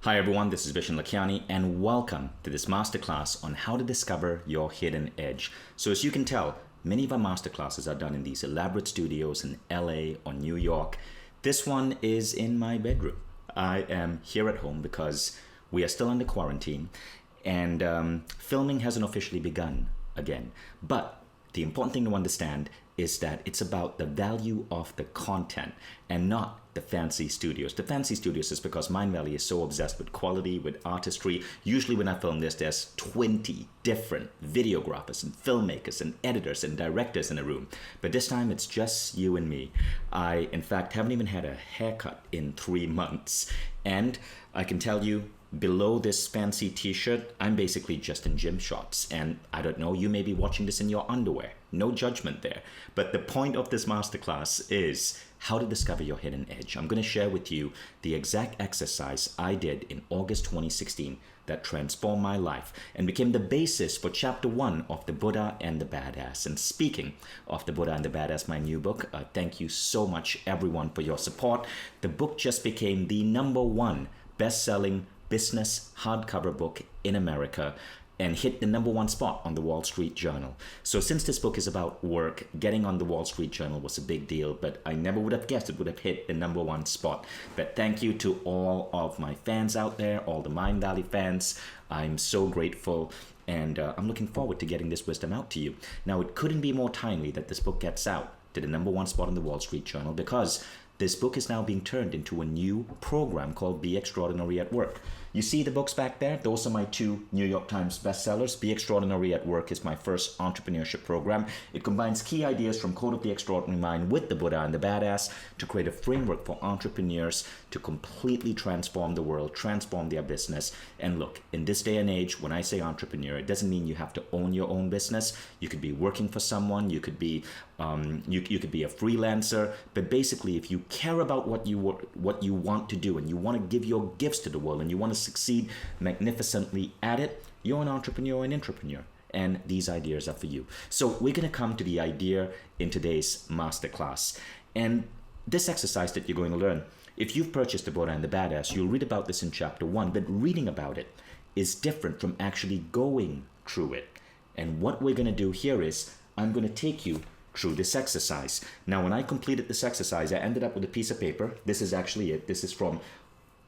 Hi everyone, this is Vishen Lakhiani and welcome to this masterclass on how to discover your hidden edge. So as you can tell, many of our masterclasses are done in these elaborate studios in LA or New York. This one is in my bedroom. I am here at home because we are still under quarantine and filming hasn't officially begun again. But the important thing to understand is that it's about the value of the content and not the fancy studios. The fancy studios is because Mindvalley is so obsessed with quality, with artistry. Usually when I film this, there's 20 different videographers and filmmakers and editors and directors in a room. But this time it's just you and me. I, in fact, haven't even had a haircut in 3 months. And I can tell you, below this fancy t-shirt, I'm basically just in gym shorts. And I don't know, you may be watching this in your underwear. No judgment there. But the point of this masterclass is how to discover your hidden edge. I'm going to share with you the exact exercise I did in August 2016 that transformed my life and became the basis for chapter 1 of The Buddha and the Badass. And speaking of The Buddha and the Badass, my new book, thank you so much everyone for your support. The book just became the #1 best-selling business hardcover book in America and hit the #1 spot on the Wall Street Journal. So since this book is about work, getting on the Wall Street Journal was a big deal, but I never would have guessed it would have hit the #1 spot. But thank you to all of my fans out there, all the Mindvalley fans. I'm so grateful and I'm looking forward to getting this wisdom out to you. Now, it couldn't be more timely that this book gets out to the #1 spot on the Wall Street Journal because this book is now being turned into a new program called Be Extraordinary at Work. You see the books back there? Those are my 2 New York Times bestsellers. Be Extraordinary at Work is my first entrepreneurship program. It combines key ideas from Code of the Extraordinary Mind with the Buddha and the Badass to create a framework for entrepreneurs to completely transform the world, transform their business. And look, in this day and age, when I say entrepreneur, it doesn't mean you have to own your own business. You could be working for someone. You could be you could be a freelancer. But basically, if you care about what you want to do and you want to give your gifts to the world and you want to succeed magnificently at it, you're an entrepreneur and intrapreneur. And these ideas are for you. So we're going to come to the idea in today's masterclass. And this exercise that you're going to learn, if you've purchased the Buddha and the Badass, you'll read about this in chapter 1, but reading about it is different from actually going through it. And what we're going to do here is I'm going to take you through this exercise. Now, when I completed this exercise, I ended up with a piece of paper. This is actually it. This is from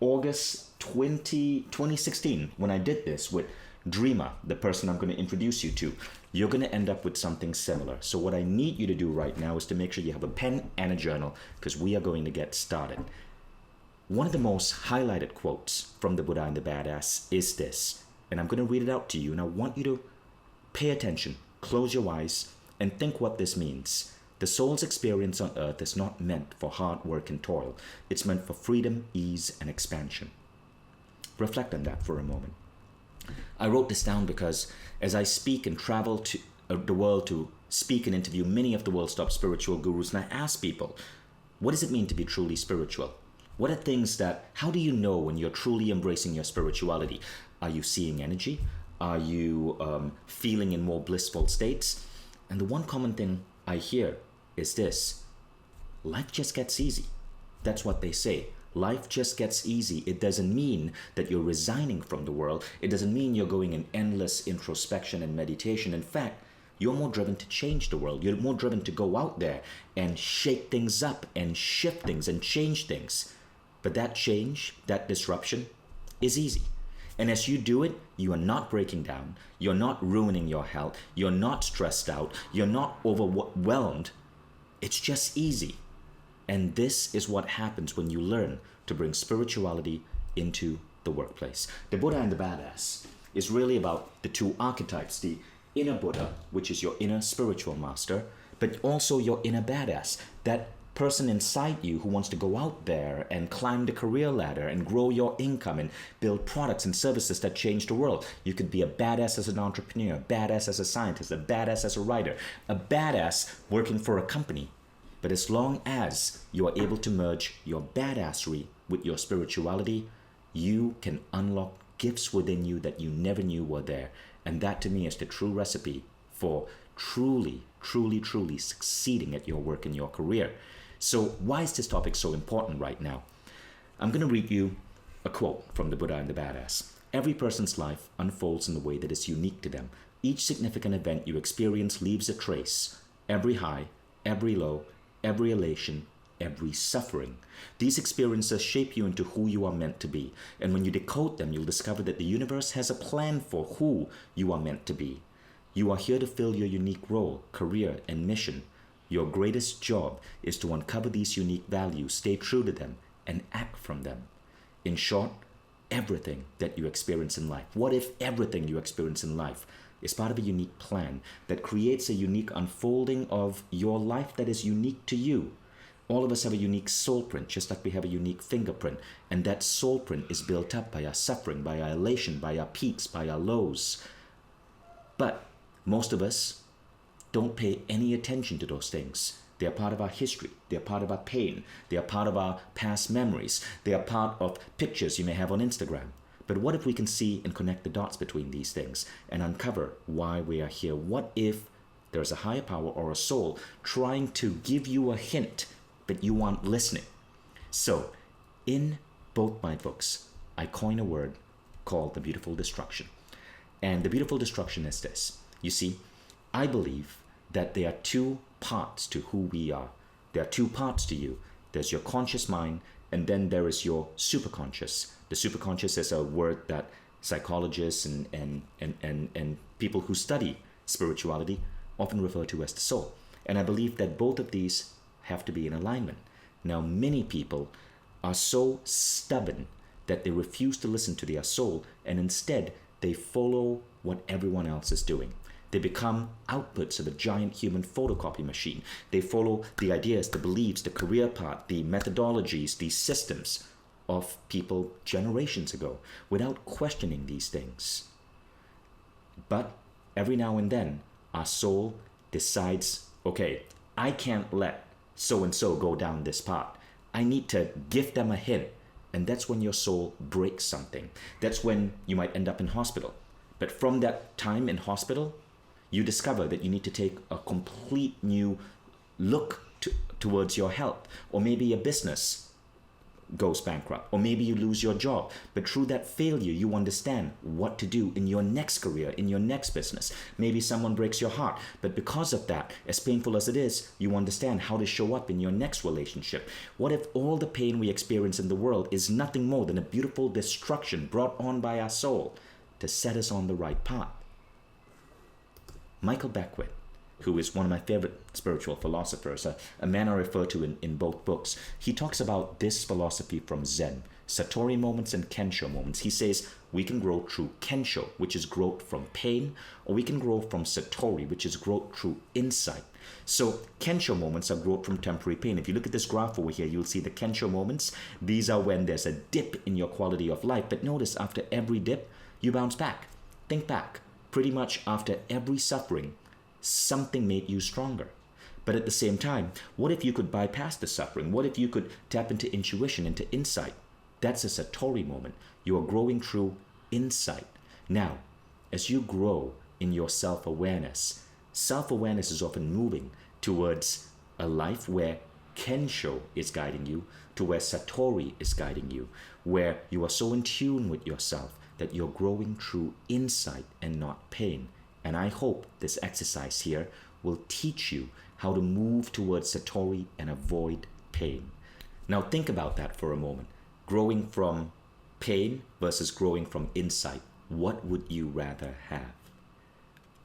August 2016 when I did this with Dreamer, the person I'm going to introduce you to. You're going to end up with something similar. So what I need you to do right now is to make sure you have a pen and a journal because we are going to get started. One of the most highlighted quotes from the Buddha and the Badass is this, and I'm going to read it out to you, and I want you to pay attention, close your eyes, and think what this means. The soul's experience on earth is not meant for hard work and toil. It's meant for freedom, ease, and expansion. Reflect on that for a moment. I wrote this down because as I speak and travel to the world to speak and interview many of the world's top spiritual gurus, and I ask people, what does it mean to be truly spiritual? What are things that, how do you know when you're truly embracing your spirituality? Are you seeing energy? Are you feeling in more blissful states? And the one common thing I hear is this: life just gets easy. That's what they say. Life just gets easy. It doesn't mean that you're resigning from the world. It doesn't mean you're going in endless introspection and meditation. In fact, you're more driven to change the world. You're more driven to go out there and shake things up and shift things and change things. But that change, that disruption is easy. And as you do it, you are not breaking down. You're not ruining your health. You're not stressed out. You're not overwhelmed. It's just easy. And this is what happens when you learn to bring spirituality into the workplace. The Buddha and the Badass is really about the 2 archetypes, the inner Buddha, which is your inner spiritual master, but also your inner badass, that person inside you who wants to go out there and climb the career ladder and grow your income and build products and services that change the world. You could be a badass as an entrepreneur, a badass as a scientist, a badass as a writer, a badass working for a company. But as long as you are able to merge your badassery with your spirituality, you can unlock gifts within you that you never knew were there. And that to me is the true recipe for truly succeeding at your work and your career. So why is this topic so important right now? I'm going to read you A quote from the Buddha and the Badass. Every person's life unfolds in the way that is unique to them. Each significant event you experience leaves a trace. Every high, every low, every elation, every suffering. These experiences shape you into who you are meant to be. And when you decode them, you'll discover that the universe has a plan for who you are meant to be. You are here to fill your unique role, career, and mission. Your greatest job is to uncover these unique values, stay true to them, and act from them. In short, everything that you experience in life, what if everything you experience in life is part of a unique plan that creates a unique unfolding of your life that is unique to you? All of us have a unique soul print, just like we have a unique fingerprint. And that soul print is built up by our suffering, by our elation, by our peaks, by our lows. But most of us don't pay any attention to those things. They are part of our history. They are part of our pain. They are part of our past memories. They are part of pictures you may have on Instagram. But what if we can see and connect the dots between these things and uncover why we are here? What if there's a higher power or a soul trying to give you a hint, but you aren't listening? So, in both my books, I coin a word called the beautiful destruction. And the beautiful destruction is this. You see, I believe that there are two parts to who we are. There are two parts to you. There's your conscious mind, and then there is your superconscious. The superconscious is a word that psychologists and people who study spirituality often refer to as the soul. And I believe that both of these have to be in alignment. Now, many people are so stubborn that they refuse to listen to their soul, and instead they follow what everyone else is doing. They become outputs of a giant human photocopy machine. They follow the ideas, the beliefs, the career path, the methodologies, the systems of people generations ago without questioning these things. But every now and then, our soul decides, okay, I can't let so-and-so go down this path. I need to give them a hint. And that's when your soul breaks something. That's when you might end up in hospital. But from that time in hospital, you discover that you need to take a complete new look towards your health. Or maybe a business goes bankrupt. Or maybe you lose your job. But through that failure, you understand what to do in your next career, in your next business. Maybe someone breaks your heart. But because of that, as painful as it is, you understand how to show up in your next relationship. What if all the pain we experience in the world is nothing more than a beautiful destruction brought on by our soul to set us on the right path? Michael Beckwith, who is one of my favorite spiritual philosophers, a man I refer to in both books, he talks about this philosophy from Zen, Satori moments and Kensho moments. He says we can grow through Kensho, which is growth from pain, or we can grow from Satori, which is growth through insight. So Kensho moments are growth from temporary pain. If you look at this graph over here, you'll see the Kensho moments. These are when there's a dip in your quality of life. But notice after every dip, you bounce back. Think back. Pretty much after every suffering, something made you stronger. But at the same time, what if you could bypass the suffering? What if you could tap into intuition, into insight? That's a Satori moment. You are growing through insight. Now, as you grow in your self-awareness is often moving towards a life where Kensho is guiding you, to where Satori is guiding you, where you are so in tune with yourself that you're growing through insight and not pain. And I hope this exercise here will teach you how to move towards Satori and avoid pain. Now think about that for a moment. Growing from pain versus growing from insight. What would you rather have?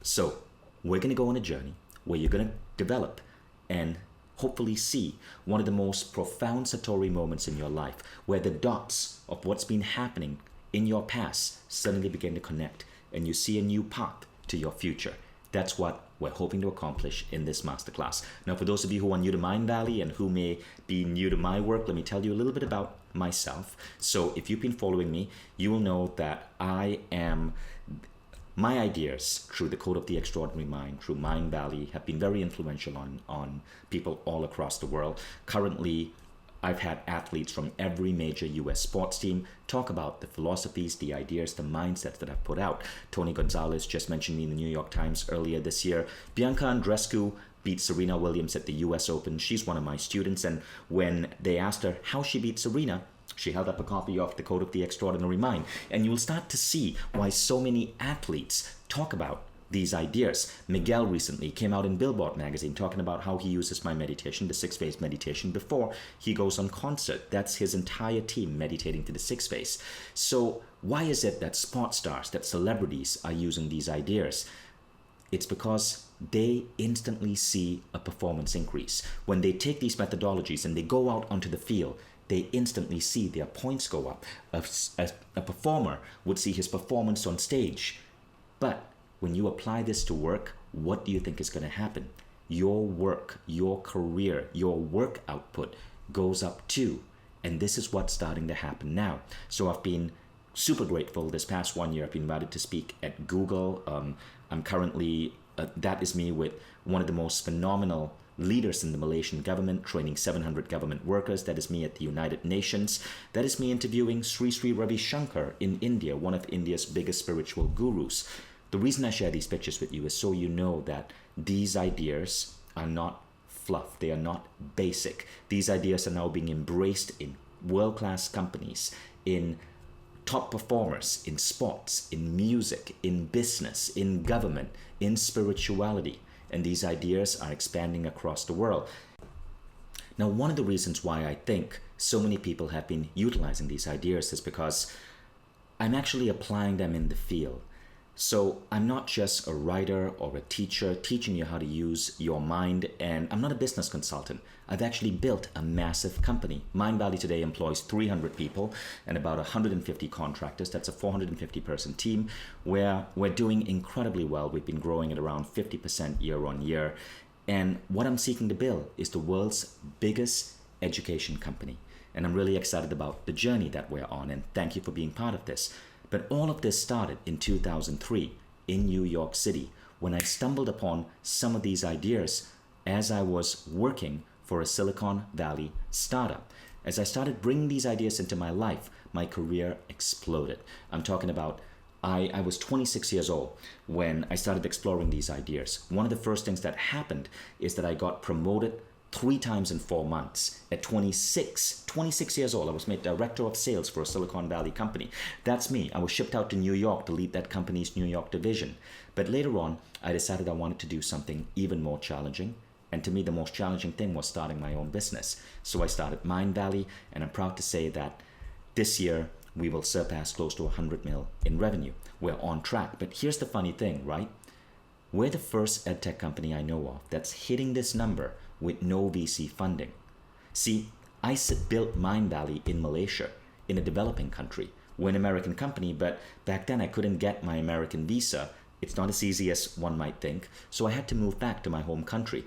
So we're going to go on a journey where you're going to develop and hopefully see one of the most profound Satori moments in your life, where the dots of what's been happening in your past suddenly begin to connect and you see a new path to your future. That's what we're hoping to accomplish in this masterclass. Now, for those of you who are new to Mindvalley and who may be new to my work, let me tell you a little bit about myself. So if you've been following me, you will know that my ideas through the Code of the Extraordinary Mind, through Mindvalley, have been very influential on people all across the world. Currently, I've had athletes from every major US sports team talk about the philosophies, the ideas, the mindsets that I've put out. Tony Gonzalez just mentioned me in the New York Times earlier this year. Bianca Andreescu beat Serena Williams at the US Open. She's one of my students, and when they asked her how she beat Serena, She held up a copy of The Code of the Extraordinary Mind. And you'll start to see why so many athletes talk about these ideas. Miguel recently came out in Billboard magazine talking about how he uses my meditation, the 6-phase meditation, before he goes on concert. That's his entire team meditating to the 6-phase. So why is it that sports stars, that celebrities are using these ideas? It's because they instantly see a performance increase. When they take these methodologies and they go out onto the field, they instantly see their points go up. A performer would see his performance on stage. But when you apply this to work, what do you think is going to happen? Your work, your career, your work output goes up too. And this is what's starting to happen now. So I've been super grateful this past 1 year. I've been invited to speak at Google. I'm currently, that is me with one of the most phenomenal leaders in the Malaysian government, training 700 government workers. That is me at the United Nations. That is me interviewing Sri Sri Ravi Shankar in India, one of India's biggest spiritual gurus. The reason I share these pictures with you is so you know that these ideas are not fluff. They are not basic. These ideas are now being embraced in world-class companies, in top performers, in sports, in music, in business, in government, in spirituality. And these ideas are expanding across the world. Now, one of the reasons why I think so many people have been utilizing these ideas is because I'm actually applying them in the field. So I'm not just a writer or a teacher teaching you how to use your mind, and I'm not a business consultant. I've actually built a massive company. Mindvalley today employs 300 people and about 150 contractors. That's a 450 person team where we're doing incredibly well. We've been growing at around 50% year on year. And what I'm seeking to build is the world's biggest education company. And I'm really excited about the journey that we're on, and thank you for being part of this. But all of this started in 2003 in New York City when I stumbled upon some of these ideas as I was working for a Silicon Valley startup. As I started bringing these ideas into my life, my career exploded. I'm talking about I was 26 years old when I started exploring these ideas. One of the first things that happened is that I got promoted 3 times in 4 months. At 26 years old, I was made director of sales for a Silicon Valley company. That's me. I was shipped out to New York to lead that company's New York division. But later on, I decided I wanted to do something even more challenging. And to me, the most challenging thing was starting my own business. So I started Mindvalley, and I'm proud to say that this year, we will surpass close to 100 mil in revenue. We're on track. But here's the funny thing, right? We're the first edtech company I know of that's hitting this number with no VC funding. See, I built Mindvalley in Malaysia, in a developing country. We're an American company, but back then I couldn't get my American visa. It's not as easy as one might think, so I had to move back to my home country.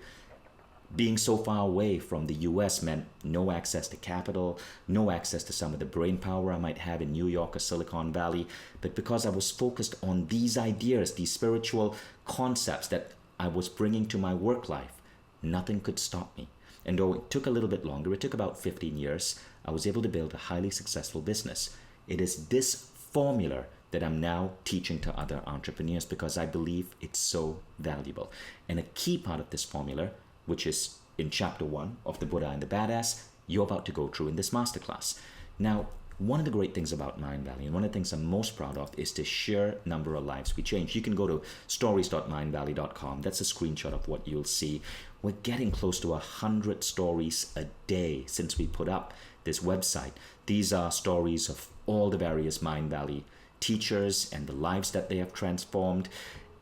Being so far away from the US meant no access to capital, no access to some of the brain power I might have in New York or Silicon Valley. But because I was focused on these ideas, these spiritual concepts that I was bringing to my work life, nothing could stop me. And though it took a little bit longer, it took about 15 years, I was able to build a highly successful business. It is this formula that I'm now teaching to other entrepreneurs because I believe it's so valuable. And a key part of this formula, which is in chapter 1 of The Buddha and the Badass, you're about to go through in this masterclass. Now, one of the great things about Mindvalley, and one of the things I'm most proud of, is the sheer number of lives we change. You can go to stories.mindvalley.com. That's a screenshot of what you'll see. We're getting close to 100 stories a day since we put up this website. These are stories of all the various Mindvalley teachers and the lives that they have transformed.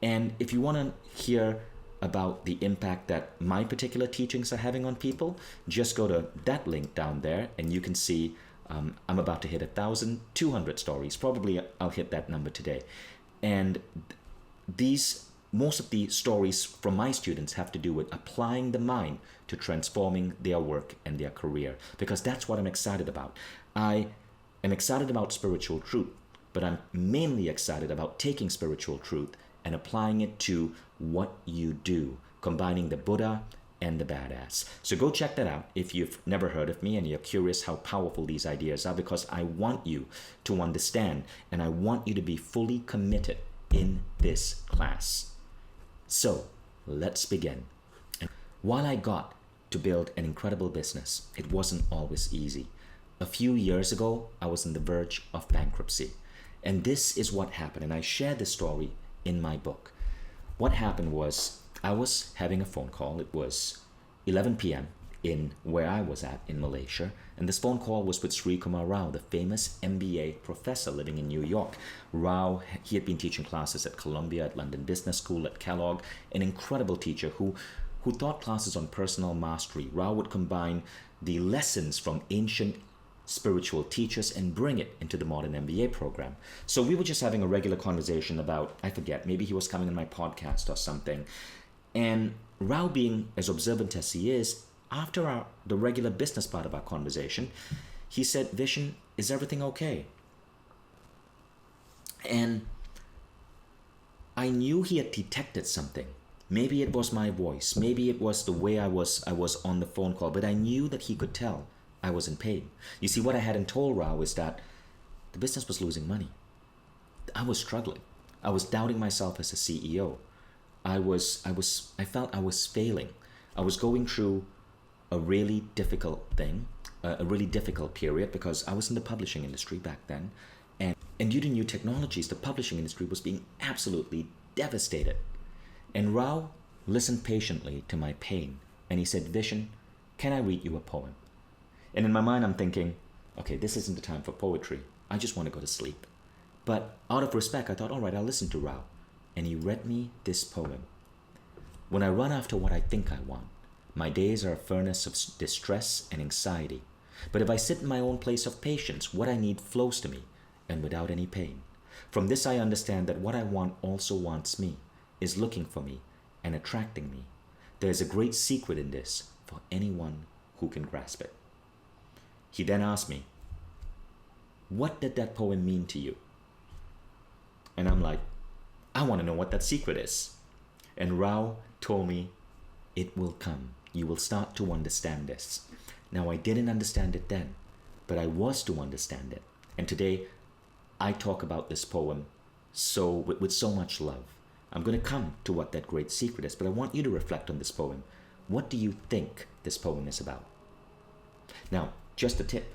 And if you want to hear about the impact that my particular teachings are having on people, just go to that link down there and you can see I'm about to hit 1,200 stories. Probably I'll hit that number today. And most of the stories from my students have to do with applying the mind to transforming their work and their career, because that's what I'm excited about. I am excited about spiritual truth, but I'm mainly excited about taking spiritual truth and applying it to what you do, combining the Buddha and the Badass. So go check that out if you've never heard of me and you're curious how powerful these ideas are, because I want you to understand and I want you to be fully committed in this class. So let's begin. While I got to build an incredible business, it wasn't always easy. a few years ago, I was on the verge of bankruptcy. And this is what happened. And I share this story in my book. What happened was I was having a phone call. It was 11 p.m. in where I was at in Malaysia. And this phone call was with Sri Kumar Rao, the famous MBA professor living in New York. Rao, he had been teaching classes at Columbia, at London Business School, at Kellogg, an incredible teacher who taught classes on personal mastery. Rao would combine the lessons from ancient spiritual teachers and bring it into the modern MBA program. So we were just having a regular conversation about, I forget, maybe he was coming on my podcast or something. And Rao, being as observant as he is, after the regular business part of our conversation, he said, "Vishen, is everything okay?" And I knew he had detected something. Maybe it was my voice. Maybe it was the way I was on the phone call. But I knew that he could tell I was in pain. You see, what I hadn't told Rao is that the business was losing money. I was struggling. I was doubting myself as a CEO. I felt I was failing. I was going through a really difficult thing, a really difficult period, because I was in the publishing industry back then. And due to new technologies, the publishing industry was being absolutely devastated. And Rao listened patiently to my pain. And he said, "Vishen, can I read you a poem?" And in my mind, I'm thinking, okay, this isn't the time for poetry. I just want to go to sleep. But out of respect, I thought, all right, I'll listen to Rao. And he read me this poem. "When I run after what I think I want, my days are a furnace of distress and anxiety. But if I sit in my own place of patience, what I need flows to me, and without any pain. From this I understand that what I want also wants me, is looking for me, and attracting me. There is a great secret in this for anyone who can grasp it." He then asked me, "What did that poem mean to you?" And I'm like, I want to know what that secret is. And Rao told me, "It will come. You will start to understand this." Now, I didn't understand it then, but I was to understand it. And today, I talk about this poem with so much love. I'm going to come to what that great secret is, but I want you to reflect on this poem. What do you think this poem is about? Now, just a tip.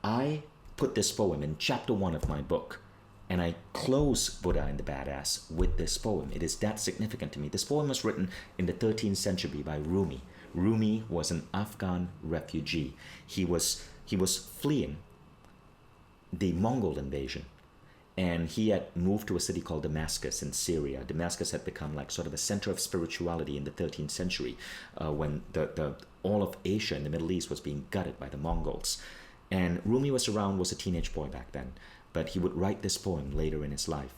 I put this poem in chapter 1 of my book, and I close Buddha and the Badass with this poem. It is that significant to me. This poem was written in the 13th century by Rumi. Rumi was an Afghan refugee. He was fleeing the Mongol invasion, and he had moved to a city called Damascus in Syria. Damascus had become like sort of a center of spirituality in the 13th century when all of Asia and the Middle East was being gutted by the Mongols. And Rumi was a teenage boy back then, but he would write this poem later in his life.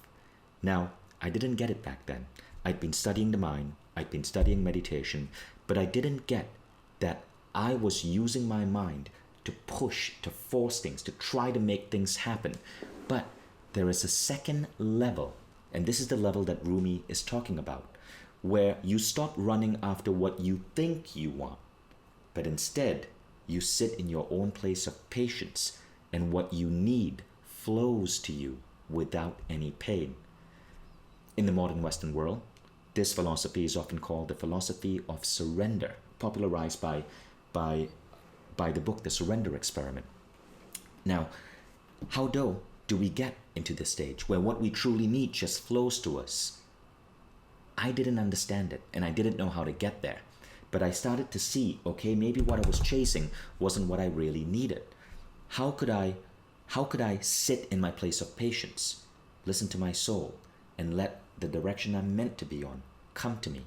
Now, I didn't get it back then. I'd been studying the mind, I'd been studying meditation, but I didn't get that I was using my mind to push, to force things, to try to make things happen. But there is a second level, and this is the level that Rumi is talking about, where you stop running after what you think you want, but instead you sit in your own place of patience, and what you need flows to you without any pain. In the modern Western world, this philosophy is often called the philosophy of surrender, popularized by the book The Surrender Experiment. Now, how do we get into this stage where what we truly need just flows to us? I didn't understand it, and I didn't know how to get there. But I started to see, okay, maybe what I was chasing wasn't what I really needed. How could I sit in my place of patience, listen to my soul, and let the direction I'm meant to be on come to me?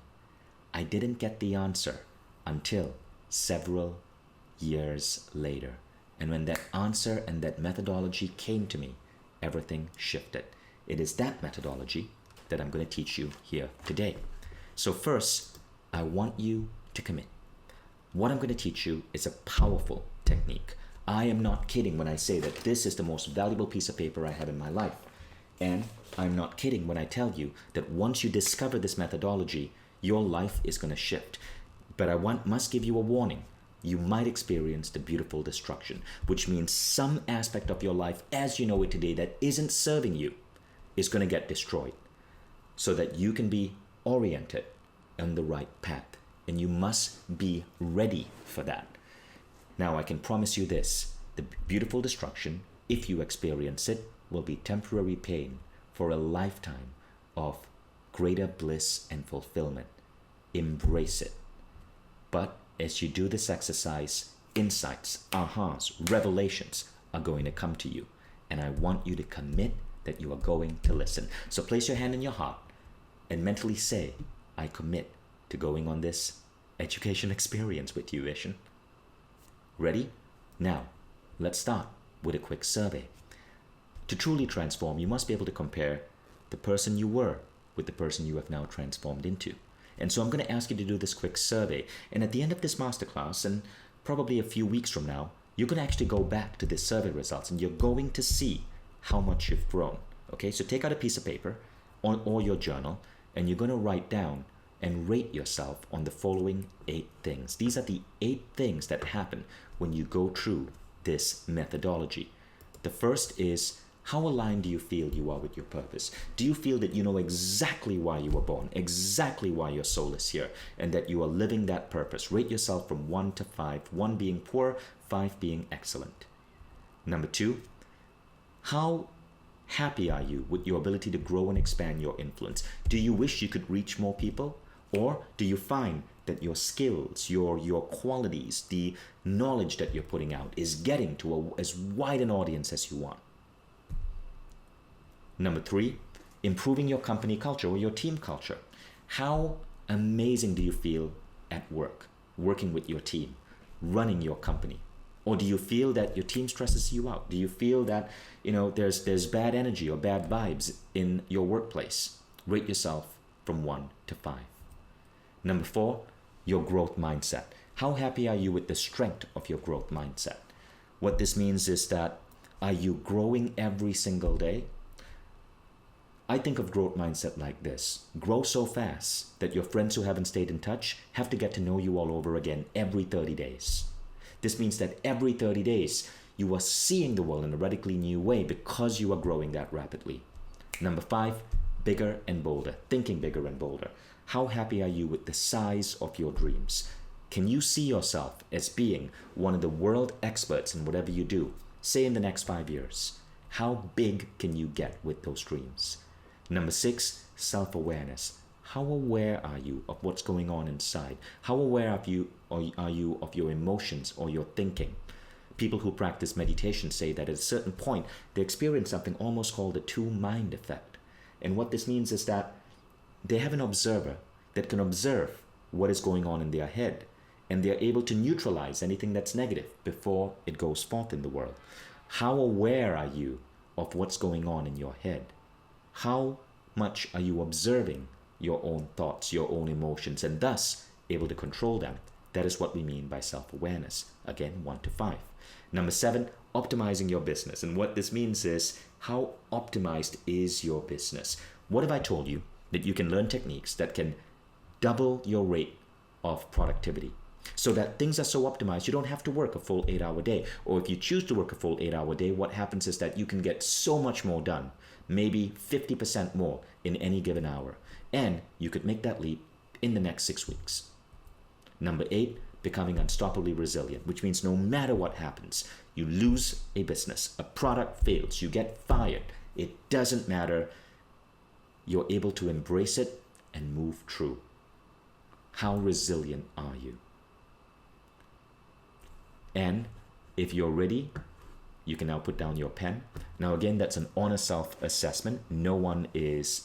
I didn't get the answer until several years later. And when that answer and that methodology came to me, everything shifted. It is that methodology that I'm going to teach you here today. So first, I want you to commit. What I'm going to teach you is a powerful technique. I am not kidding when I say that this is the most valuable piece of paper I have in my life. And I'm not kidding when I tell you that once you discover this methodology, your life is going to shift. But I must give you a warning. You might experience the beautiful destruction, which means some aspect of your life as you know it today that isn't serving you is going to get destroyed, so that you can be oriented on the right path. And you must be ready for that. Now, I can promise you this. The beautiful destruction, if you experience it, will be temporary pain for a lifetime of greater bliss and fulfillment. Embrace it. But as you do this exercise, insights, ahas, revelations are going to come to you. And I want you to commit that you are going to listen. So place your hand in your heart and mentally say, I commit to going on this education experience with you, Vishen. Ready? Now, let's start with a quick survey. To truly transform, you must be able to compare the person you were with the person you have now transformed into. And so I'm going to ask you to do this quick survey. And at the end of this masterclass, and probably a few weeks from now, you're going to actually go back to this survey results and you're going to see how much you've grown. Okay, so take out a piece of paper or your journal and you're going to write down and rate yourself on the following 8 things. These are the 8 things that happen when you go through this methodology. The first is, how aligned do you feel you are with your purpose? Do you feel that you know exactly why you were born, exactly why your soul is here, and that you are living that purpose? Rate yourself from 1 to 5, 1 being poor, 5 being excellent. Number 2, how happy are you with your ability to grow and expand your influence? Do you wish you could reach more people? Or do you find that your skills, your qualities, the knowledge that you're putting out is getting to as wide an audience as you want? Number 3, improving your company culture or your team culture. How amazing do you feel at work, working with your team, running your company? Or do you feel that your team stresses you out? Do you feel that, there's bad energy or bad vibes in your workplace? Rate yourself from 1 to 5. Number 4, your growth mindset. How happy are you with the strength of your growth mindset? What this means is that, are you growing every single day? I think of growth mindset like this. Grow so fast that your friends who haven't stayed in touch have to get to know you all over again every 30 days. This means that every 30 days, you are seeing the world in a radically new way because you are growing that rapidly. Number 5, bigger and bolder. Thinking bigger and bolder. How happy are you with the size of your dreams? Can you see yourself as being one of the world experts in whatever you do, say in the next 5 years? How big can you get with those dreams? Number 6, self-awareness. How aware are you of what's going on inside? How aware are you of your emotions or your thinking? People who practice meditation say that at a certain point, they experience something almost called the two-mind effect. And what this means is that they have an observer that can observe what is going on in their head, and they're able to neutralize anything that's negative before it goes forth in the world. How aware are you of what's going on in your head? How much are you observing your own thoughts, your own emotions, and thus able to control them? That is what we mean by self-awareness. Again, 1 to 5. Number 7, optimizing your business. And what this means is, how optimized is your business? What if I told you that you can learn techniques that can double your rate of productivity, so that things are so optimized you don't have to work a full 8-hour day? Or if you choose to work a full 8-hour day, what happens is that you can get so much more done, maybe 50% more in any given hour. And you could make that leap in the next 6 weeks. Number 8, becoming unstoppably resilient, which means no matter what happens, you lose a business, a product fails, you get fired, it doesn't matter. You're able to embrace it and move through. How resilient are you? And if you're ready, you can now put down your pen. Now again, that's an honest self-assessment. No one is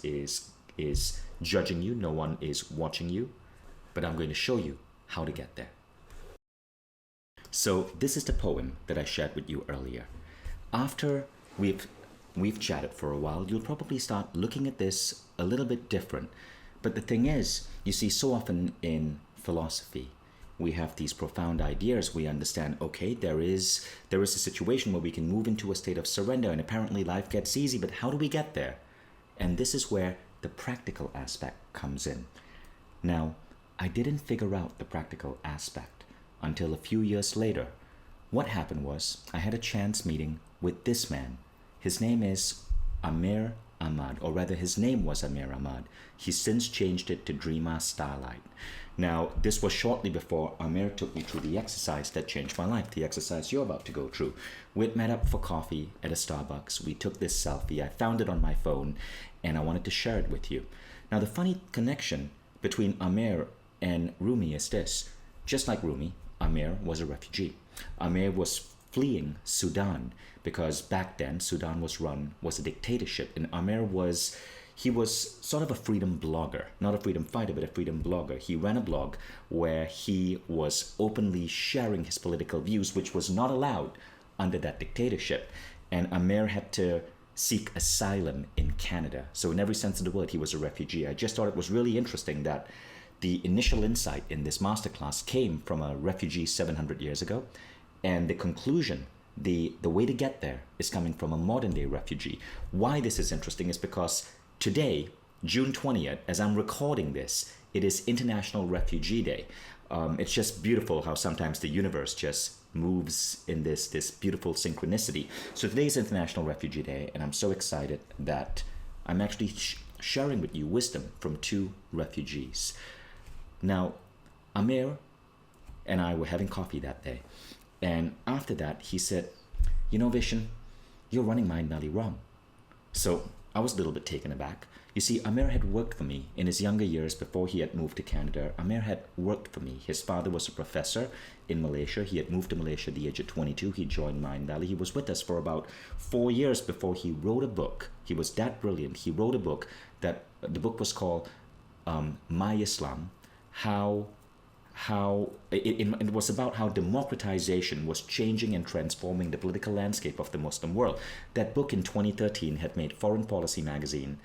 judging you. No one is watching you. But I'm going to show you how to get there. So this is the poem that I shared with you earlier. After we've chatted for a while, you'll probably start looking at this a little bit different. But the thing is, you see, so often in philosophy, we have these profound ideas. We understand, okay, there is a situation where we can move into a state of surrender, and apparently life gets easy, but how do we get there? And this is where the practical aspect comes in. Now, I didn't figure out the practical aspect until a few years later. What happened was, I had a chance meeting with this man. His name is Amir Ahmad, or rather his name was Amir Ahmad. He's since changed it to Dreamer Starlight. Now, this was shortly before Amir took me through the exercise that changed my life, the exercise you're about to go through. We'd met up for coffee at a Starbucks. We took this selfie. I found it on my phone, and I wanted to share it with you. Now, the funny connection between Amir and Rumi is this. Just like Rumi, Amir was a refugee. Amir was fleeing Sudan because back then Sudan was a dictatorship, and Amir was sort of a freedom blogger, not a freedom fighter, but a freedom blogger. He ran a blog where he was openly sharing his political views, which was not allowed under that dictatorship. And Amir had to seek asylum in Canada. So in every sense of the word, he was a refugee. I just thought it was really interesting that the initial insight in this masterclass came from a refugee 700 years ago, and the conclusion, the way to get there, is coming from a modern day refugee. Why this is interesting is because today, June 20th, as I'm recording this, it is International Refugee Day. It's just beautiful how sometimes the universe just moves in this beautiful synchronicity. So today is International Refugee Day, and I'm so excited that I'm actually sharing with you wisdom from two refugees. Now, Amir and I were having coffee that day, and after that he said, "You know, Vishen, you're running Mindvalley wrong." So I was a little bit taken aback. You see, Amir had worked for me in his younger years before he had moved to Canada. Amir had worked for me. His father was a professor in Malaysia. He had moved to Malaysia at the age of 22. He joined Mindvalley. He was with us for about 4 years before he wrote a book. He was that brilliant. He wrote a book the book was called My Islam, it was about how democratization was changing and transforming the political landscape of the Muslim world. That book in 2013 had made Foreign Policy Magazine's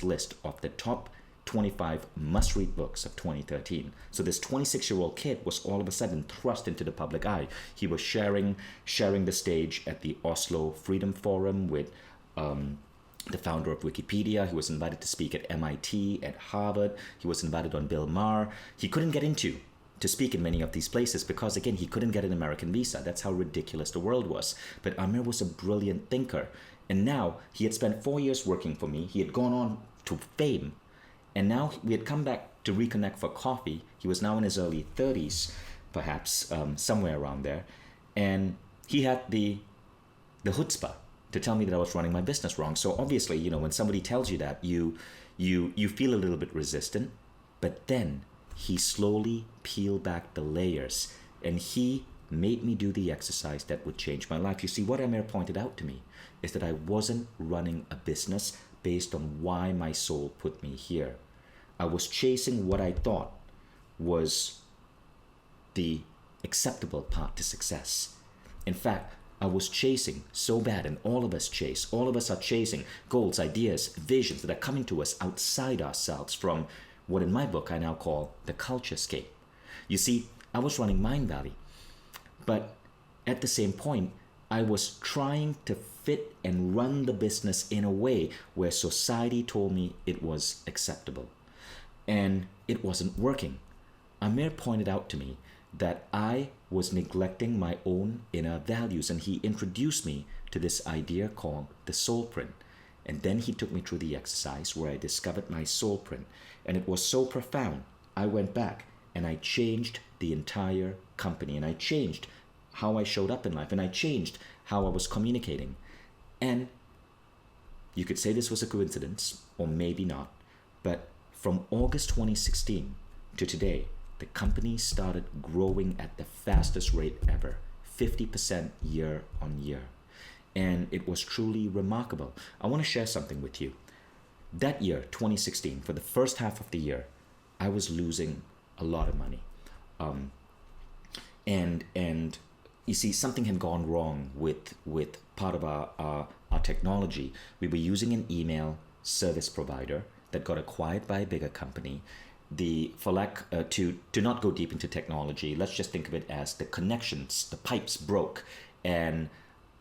list of the top 25 must-read books of 2013. So this 26-year-old kid was all of a sudden thrust into the public eye. He was sharing the stage at the Oslo Freedom Forum with the founder of Wikipedia. He was invited to speak at MIT, at Harvard. He was invited on Bill Maher. He couldn't get to speak in many of these places because, again, he couldn't get an American visa. That's how ridiculous the world was. But Amir was a brilliant thinker. And now he had spent 4 years working for me. He had gone on to fame. And now we had come back to reconnect for coffee. He was now in his early 30s, perhaps, somewhere around there. And he had the chutzpah to tell me that I was running my business wrong. So obviously, you know, when somebody tells you that, you feel a little bit resistant, but then he slowly peeled back the layers and he made me do the exercise that would change my life. You see, what Amir pointed out to me is that I wasn't running a business based on why my soul put me here. I was chasing what I thought was the acceptable path to success. In fact, I was chasing so bad, and all of us are chasing goals, ideas, visions that are coming to us outside ourselves from what in my book I now call the culturescape. You see, I was running Mindvalley, but at the same point, I was trying to fit and run the business in a way where society told me it was acceptable. And it wasn't working. Amir pointed out to me that I was neglecting my own inner values, and he introduced me to this idea called the soul print. And then he took me through the exercise where I discovered my soul print, and it was so profound. I went back and I changed the entire company, and I changed how I showed up in life, and I changed how I was communicating. And you could say this was a coincidence, or maybe not, but from August 2016 to today, the company started growing at the fastest rate ever, 50% year on year. And it was truly remarkable. I want to share something with you. That year, 2016, for the first half of the year, I was losing a lot of money. And you see, something had gone wrong with part of our technology. We were using an email service provider that got acquired by a bigger company. To not go deep into technology, let's just think of it as the connections, the pipes broke, and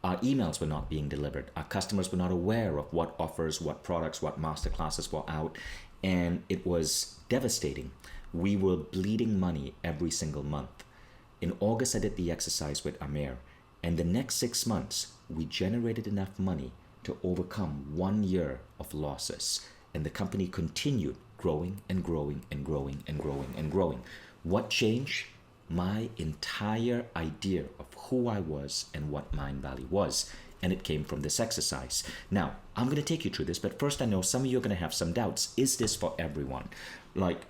our emails were not being delivered. Our customers were not aware of what offers, what products, what masterclasses were out, and it was devastating. We were bleeding money every single month. In August, I did the exercise with Amir, and the next 6 months, we generated enough money to overcome 1 year of losses. And the company continued growing and growing and growing and growing and growing. What changed? My entire idea of who I was and what Mindvalley was. And it came from this exercise. Now, I'm going to take you through this, but first I know some of you are going to have some doubts. Is this for everyone? Like,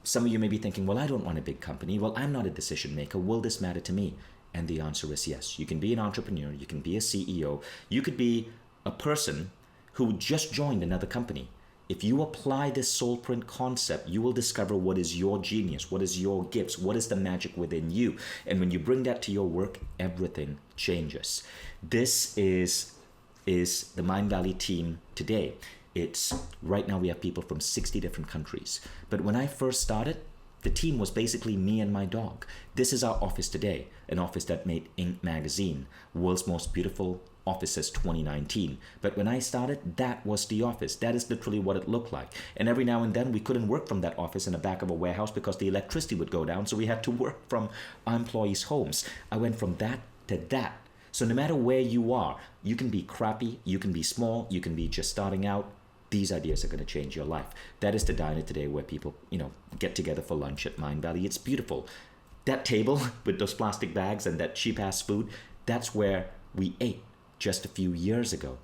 some of you may be thinking, well, I don't want a big company. Well, I'm not a decision maker. Will this matter to me? And the answer is yes. You can be an entrepreneur. You can be a CEO. You could be a person who just joined another company. If you apply this soul print concept, you will discover what is your genius, what is your gifts, what is the magic within you. And when you bring that to your work, everything changes. This is the Mindvalley team today. It's right now we have people from 60 different countries. But when I first started, the team was basically me and my dog. This is our office today, an office that made Inc. magazine, World's Most Beautiful Offices 2019. But when I started, that was the office. That is literally what it looked like. And every now and then we couldn't work from that office in the back of a warehouse because the electricity would go down. So we had to work from our employees' homes. I went from that to that. So no matter where you are, you can be crappy, you can be small, you can be just starting out. These ideas are going to change your life. That is the diner today where people, get together for lunch at Mindvalley. It's beautiful. That table with those plastic bags and that cheap ass food, that's where we ate just a few years ago.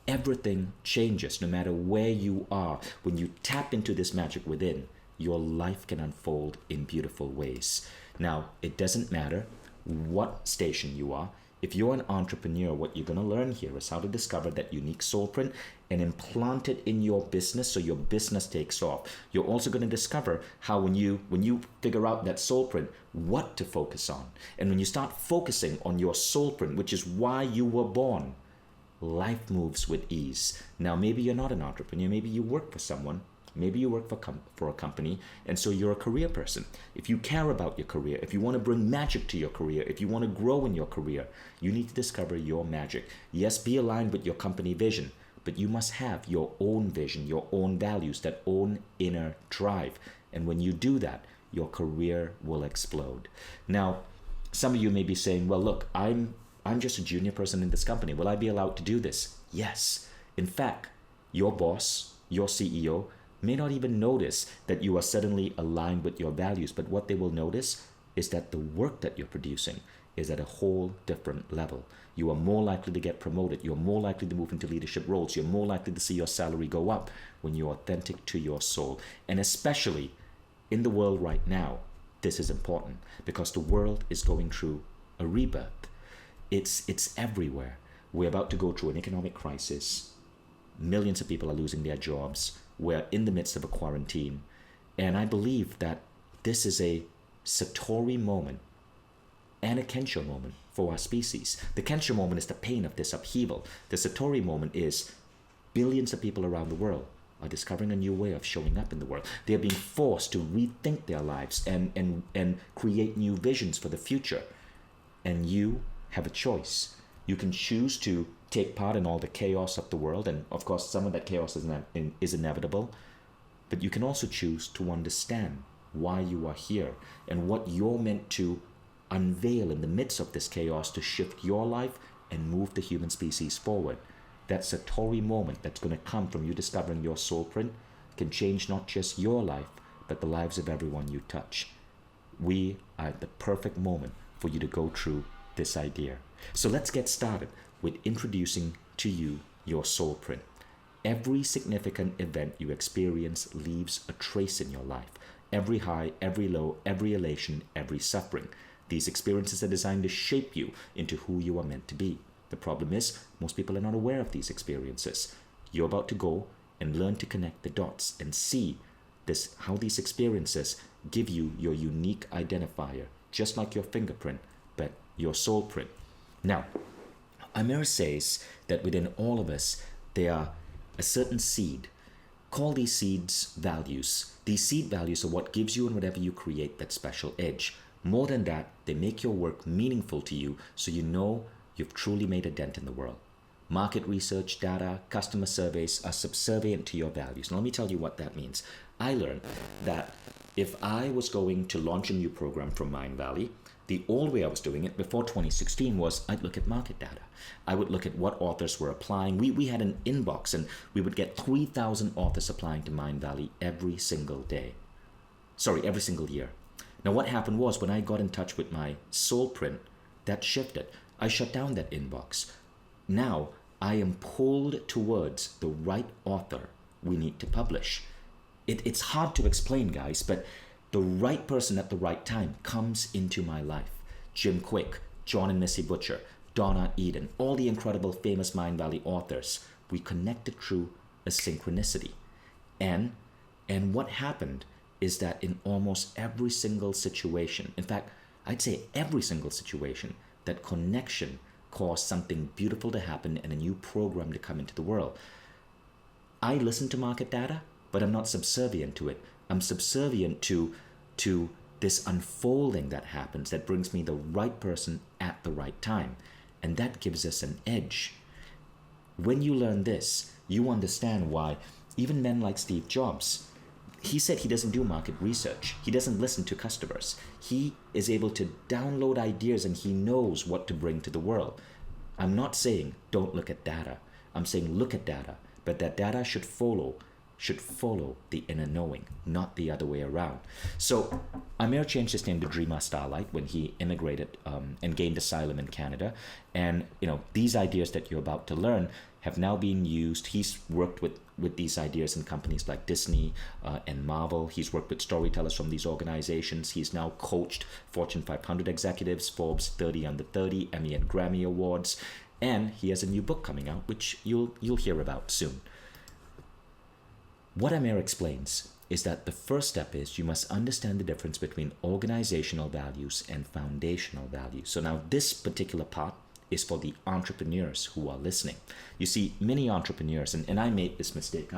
Everything changes no matter where you are. When you tap into this magic within, your life can unfold in beautiful ways. Now, it doesn't matter what station you are. If you're an entrepreneur, what you're going to learn here is how to discover that unique soul print and implant it in your business so your business takes off. You're also going to discover how when you figure out that soul print, what to focus on. And when you start focusing on your soul print, which is why you were born, life moves with ease. Now, maybe you're not an entrepreneur. Maybe you work for someone. Maybe you work for a company, and so you're a career person. If you care about your career, if you want to bring magic to your career, if you want to grow in your career, you need to discover your magic. Yes, be aligned with your company vision, but you must have your own vision, your own values, that own inner drive. And when you do that, your career will explode. Now, some of you may be saying, well, look, I'm just a junior person in this company. Will I be allowed to do this? Yes. In fact, your boss, your CEO, may not even notice that you are suddenly aligned with your values, but what they will notice is that the work that you're producing is at a whole different level. You are more likely to get promoted. You're more likely to move into leadership roles. You're more likely to see your salary go up when you're authentic to your soul. And especially in the world right now, this is important because the world is going through a rebirth. It's everywhere. We're about to go through an economic crisis. Millions of people are losing their jobs. We're in the midst of a quarantine. And I believe that this is a Satori moment and a Kensho moment for our species. The Kensho moment is the pain of this upheaval. The Satori moment is billions of people around the world are discovering a new way of showing up in the world. They're being forced to rethink their lives and create new visions for the future. And you have a choice. You can choose to take part in all the chaos of the world, and of course some of that chaos is inevitable, but you can also choose to understand why you are here and what you're meant to unveil in the midst of this chaos to shift your life and move the human species forward. That Satori moment that's going to come from you discovering your soul print can change not just your life, but the lives of everyone you touch. We are at the perfect moment for you to go through this idea. So let's get started with introducing to you your soul print. Every significant event you experience leaves a trace in your life. Every high, every low, every elation, every suffering. These experiences are designed to shape you into who you are meant to be. The problem is, most people are not aware of these experiences. You're about to go and learn to connect the dots and see how these experiences give you your unique identifier, just like your fingerprint, but your soul print. Now, Amir says that within all of us, there are a certain seed. Call these seeds values. These seed values are what gives you and whatever you create that special edge. More than that, they make your work meaningful to you so you know you've truly made a dent in the world. market research, data, customer surveys are subservient to your values. Now, let me tell you what that means. I learned that if I was going to launch a new program from Mindvalley, the old way I was doing it before 2016 was I'd look at market data. I would look at what authors were applying. We had an inbox, and we would get 3,000 authors applying to Mindvalley every single year. Now, what happened was when I got in touch with my soul print, that shifted. I shut down that inbox. Now, I am pulled towards the right author we need to publish. It's hard to explain, guys, but the right person at the right time comes into my life. Jim Quick, John and Missy Butcher, Donna Eden, all the incredible famous Mindvalley authors, we connected through a synchronicity. And what happened is that in almost every single situation, in fact, I'd say every single situation, that connection caused something beautiful to happen and a new program to come into the world. I listen to market data, but I'm not subservient to it. I'm subservient to this unfolding that happens that brings me the right person at the right time. And that gives us an edge. When you learn this, you understand why even men like Steve Jobs, he said he doesn't do market research. He doesn't listen to customers. He is able to download ideas and he knows what to bring to the world. I'm not saying don't look at data. I'm saying look at data, but that data should follow the inner knowing, not the other way around. So Amir changed his name to Dreamer Starlight when he immigrated and gained asylum in Canada. And these ideas that you're about to learn have now been used. He's worked with these ideas in companies like Disney and Marvel. He's worked with storytellers from these organizations. He's now coached Fortune 500 executives, Forbes 30 Under 30, Emmy and Grammy Awards. And he has a new book coming out, which you'll hear about soon. What Amir explains is that the first step is you must understand the difference between organizational values and foundational values. So now this particular part is for the entrepreneurs who are listening. You see, many entrepreneurs, and I made this mistake.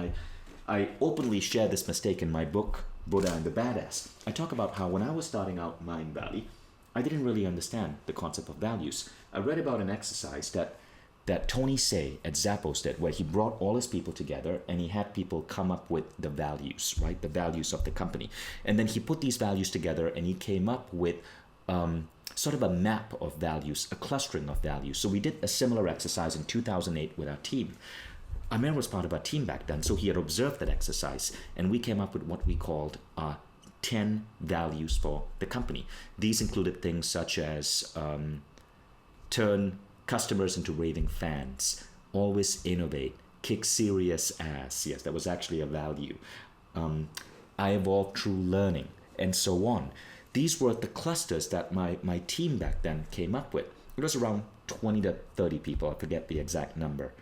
I openly share this mistake in my book, Buddha and the Badass. I talk about how when I was starting out Mindvalley, I didn't really understand the concept of values. I read about an exercise that Tony Hsieh at Zappos did, where he brought all his people together and he had people come up with the values, right? The values of the company. And then he put these values together and he came up with sort of a map of values, a clustering of values. So we did a similar exercise in 2008 with our team. Amir was part of our team back then, so he had observed that exercise, and we came up with what we called 10 values for the company. These included things such as turn customers into raving fans, always innovate, kick serious ass. Yes, that was actually a value. I evolved through learning, and so on. These were the clusters that my team back then came up with. It was around 20 to 30 people. I forget the exact number.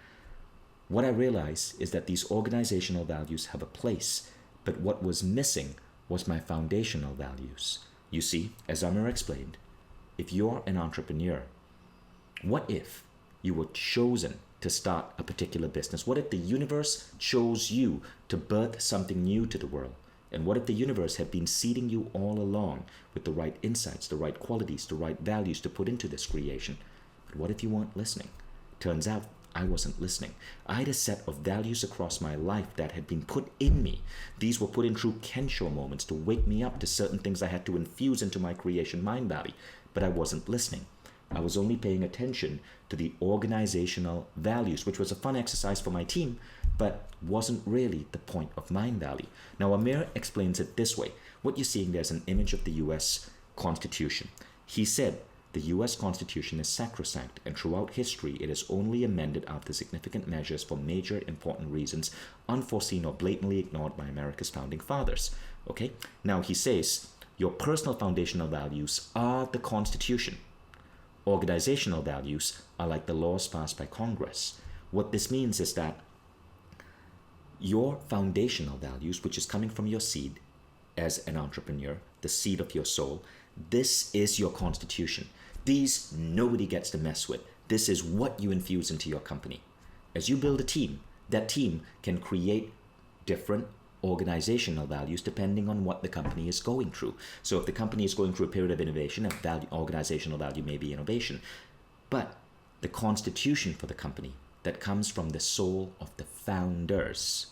What I realized is that these organizational values have a place, but what was missing was my foundational values. You see, as Amir explained, if you're an entrepreneur, what if you were chosen to start a particular business? What if the universe chose you to birth something new to the world? And what if the universe had been seeding you all along with the right insights, the right qualities, the right values to put into this creation? But what if you weren't listening? Turns out I wasn't listening. I had a set of values across my life that had been put in me. These were put in through Kensho moments to wake me up to certain things I had to infuse into my creation Mindvalley. But I wasn't listening. I was only paying attention to the organizational values, which was a fun exercise for my team, but wasn't really the point of Mindvalley. Now, Amir explains it this way. What you're seeing there is an image of the U.S. Constitution. He said, the U.S. Constitution is sacrosanct, and throughout history, it is only amended after significant measures for major important reasons, unforeseen or blatantly ignored by America's founding fathers. Okay? Now, he says, your personal foundational values are the Constitution. Organizational values are like the laws passed by Congress. What this means is that your foundational values, which is coming from your seed as an entrepreneur, the seed of your soul, this is your constitution. These nobody gets to mess with. This is what you infuse into your company. As you build a team, that team can create different organizational values depending on what the company is going through. So if the company is going through a period of innovation, organizational value may be innovation. But the constitution for the company that comes from the soul of the founders.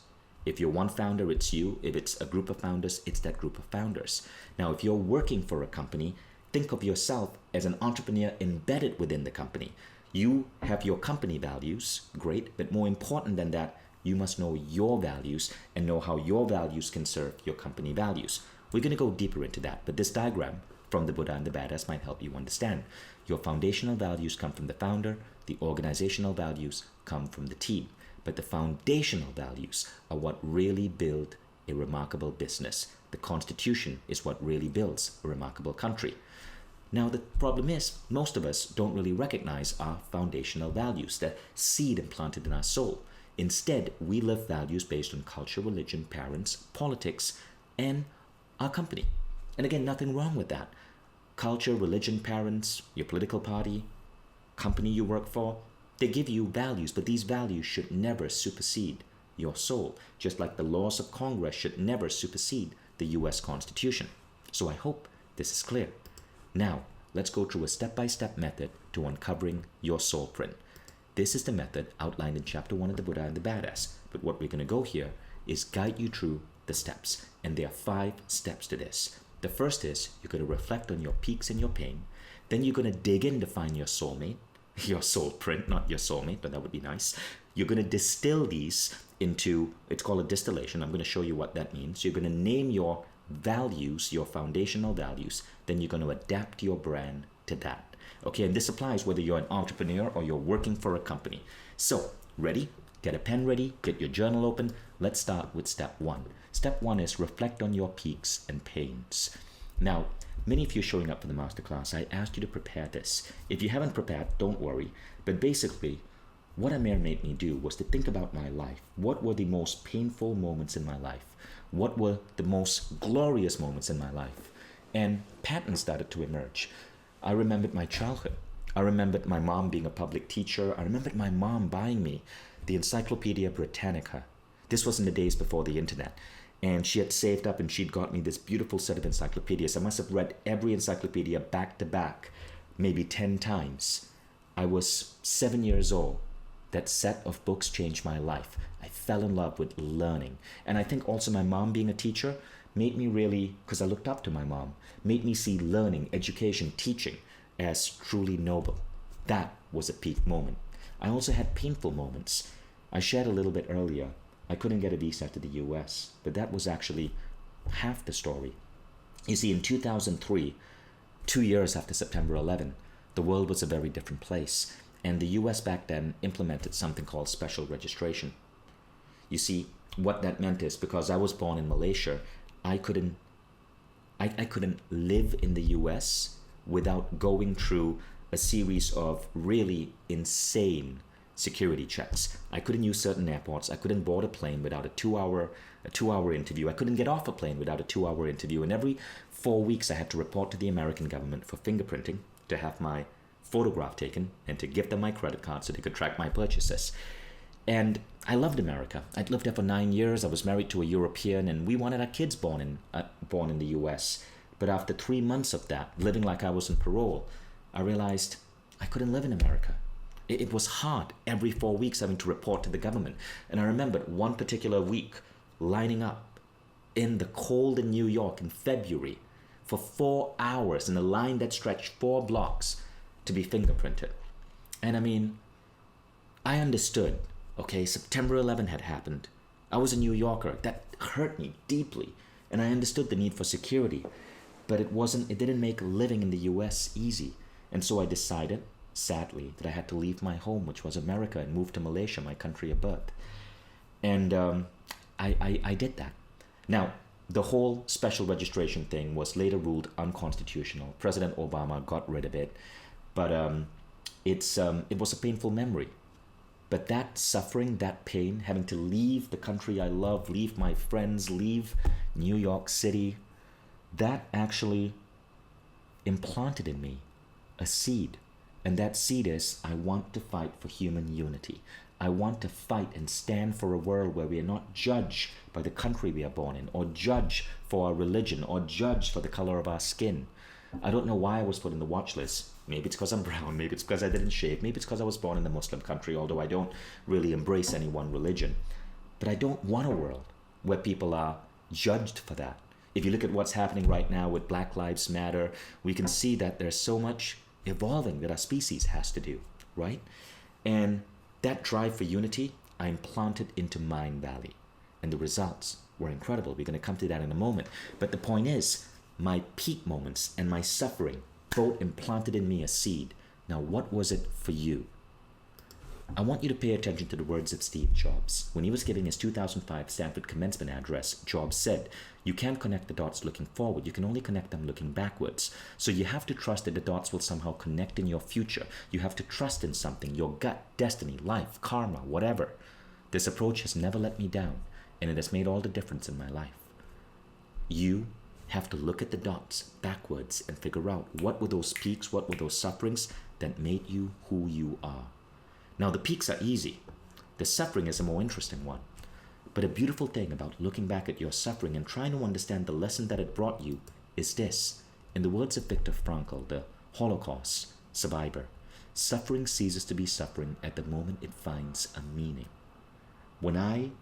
If you're one founder, it's you. If it's a group of founders, it's that group of founders. Now, if you're working for a company, think of yourself as an entrepreneur embedded within the company. You have your company values, great, but more important than that, you must know your values and know how your values can serve your company values. We're going to go deeper into that, but this diagram from the Buddha and the Badass might help you understand. Your foundational values come from the founder, the organizational values come from the team, but the foundational values are what really build a remarkable business. The Constitution is what really builds a remarkable country. Now, the problem is, most of us don't really recognize our foundational values, the seed implanted in our soul. Instead, we live values based on culture, religion, parents, politics, and our company. And again, nothing wrong with that. Culture, religion, parents, your political party, company you work for, they give you values, but these values should never supersede your soul, just like the laws of Congress should never supersede the US Constitution. So I hope this is clear. Now, let's go through a step-by-step method to uncovering your soul print. This is the method outlined in chapter 1 of the Buddha and the Badass, but what we're going to go here is guide you through the steps, and there are 5 steps to this. The first is you're going to reflect on your peaks and your pain. Then you're going to dig in to find your soulmate, your soul print, not your soulmate, but that would be nice. You're going to distill these into, it's called a distillation. I'm going to show you what that means. You're going to name your values, your foundational values. Then you're going to adapt your brand to that. Okay, and this applies whether you're an entrepreneur or you're working for a company. So, ready? Get a pen ready, get your journal open. Let's start with step 1. Step 1 is reflect on your peaks and pains. Now, many of you showing up for the masterclass, I asked you to prepare this. If you haven't prepared, don't worry. But basically, what Amir made me do was to think about my life. What were the most painful moments in my life? What were the most glorious moments in my life? And patterns started to emerge. I remembered my childhood. I remembered my mom being a public teacher. I remembered my mom buying me the Encyclopedia Britannica. This was in the days before the internet. And she had saved up and she'd got me this beautiful set of encyclopedias. I must have read every encyclopedia back to back, maybe 10 times. I was 7 years old. That set of books changed my life. I fell in love with learning. And I think also my mom being a teacher made me really, because I looked up to my mom, made me see learning, education, teaching as truly noble. That was a peak moment. I also had painful moments. I shared a little bit earlier. I couldn't get a visa to the US, but that was actually half the story. You see, in 2003, 2 years after September 11, the world was a very different place. And the US back then implemented something called special registration. You see, what that meant is because I was born in Malaysia, I couldn't live in the US without going through a series of really insane security checks. I couldn't use certain airports. I couldn't board a plane without a two-hour interview. I couldn't get off a plane without a 2-hour interview. And every 4 weeks, I had to report to the American government for fingerprinting, to have my photograph taken, and to give them my credit card so they could track my purchases. And I loved America. I'd lived there for 9 years. I was married to a European, and we wanted our kids born in the US. But after 3 months of that, living like I was on parole, I realized I couldn't live in America. It was hard every 4 weeks having to report to the government. And I remembered one particular week lining up in the cold in New York in February for 4 hours in a line that stretched 4 blocks to be fingerprinted. And I mean, I understood, okay, September 11 had happened. I was a New Yorker. That hurt me deeply. And I understood the need for security. But it didn't make living in the US easy. And so I decided, sadly, that I had to leave my home, which was America, and move to Malaysia, my country of birth. And I did that. Now, the whole special registration thing was later ruled unconstitutional. President Obama got rid of it. But it was a painful memory. But that suffering, that pain, having to leave the country I love, leave my friends, leave New York City, that actually implanted in me a seed. And that seed is, I want to fight for human unity. I want to fight and stand for a world where we are not judged by the country we are born in, or judged for our religion, or judged for the color of our skin. I don't know why I was put in the watch list Maybe it's because I'm brown. Maybe it's because I didn't shave. Maybe it's because I was born in a Muslim country, although I don't really embrace any one religion. But I don't want a world where people are judged for that. If you look at what's happening right now with Black Lives Matter, we can see that there's so much evolving that our species has to do, right? And that drive for unity, I implanted into Mindvalley. And the results were incredible. We're going to come to that in a moment. But the point is, my peak moments and my suffering both implanted in me a seed. Now, what was it for you? I want you to pay attention to the words of Steve Jobs. When he was giving his 2005 Stanford commencement address, Jobs said, "You can't connect the dots looking forward. You can only connect them looking backwards. So you have to trust that the dots will somehow connect in your future. You have to trust in something, your gut, destiny, life, karma, whatever. This approach has never let me down, and it has made all the difference in my life." You have to look at the dots backwards and figure out what were those peaks, what were those sufferings that made you who you are. Now, the peaks are easy. The suffering is a more interesting one. But a beautiful thing about looking back at your suffering and trying to understand the lesson that it brought you is this. In the words of Viktor Frankl, the Holocaust survivor, suffering ceases to be suffering at the moment it finds a meaning. When I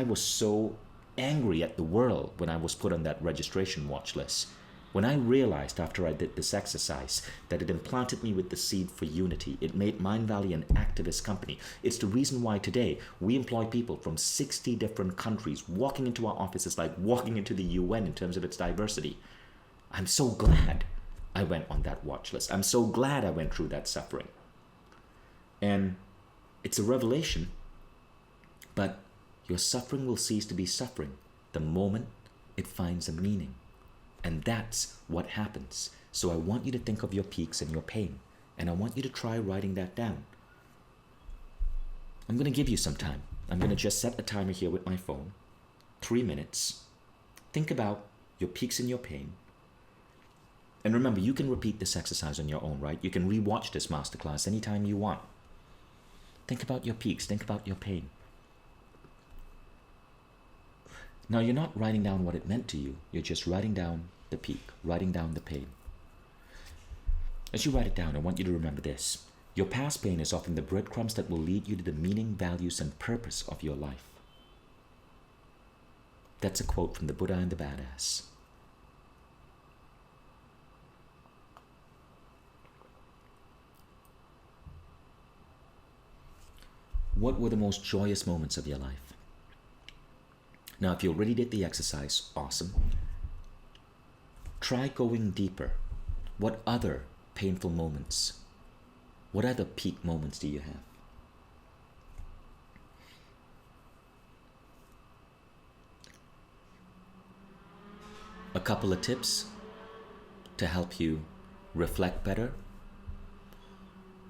was so angry at the world when I was put on that registration watch list. When I realized after I did this exercise that it implanted me with the seed for unity, it made Mindvalley an activist company. It's the reason why today we employ people from 60 different countries. Walking into our offices like walking into the UN in terms of its diversity. I'm so glad I went on that watch list. I'm so glad I went through that suffering. And it's a revelation, but your suffering will cease to be suffering the moment it finds a meaning. And that's what happens. So I want you to think of your peaks and your pain. And I want you to try writing that down. I'm going to give you some time. I'm going to just set a timer here with my phone. 3 minutes. Think about your peaks and your pain. And remember, you can repeat this exercise on your own, right? You can rewatch this masterclass anytime you want. Think about your peaks. Think about your pain. Now, you're not writing down what it meant to you. You're just writing down the peak, writing down the pain. As you write it down, I want you to remember this. Your past pain is often the breadcrumbs that will lead you to the meaning, values, and purpose of your life. That's a quote from the Buddha and the Badass. What were the most joyous moments of your life? Now, if you already did the exercise, awesome. Try going deeper. What other painful moments, what other peak moments do you have? A couple of tips to help you reflect better.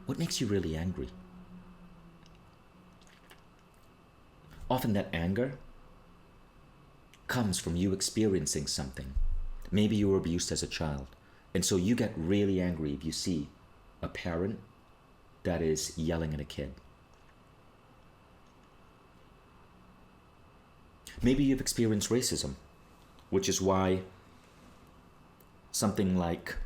What makes you really angry? Often that anger comes from you experiencing something. Maybe you were abused as a child, and so you get really angry if you see a parent that is yelling at a kid. Maybe you've experienced racism, which is why something like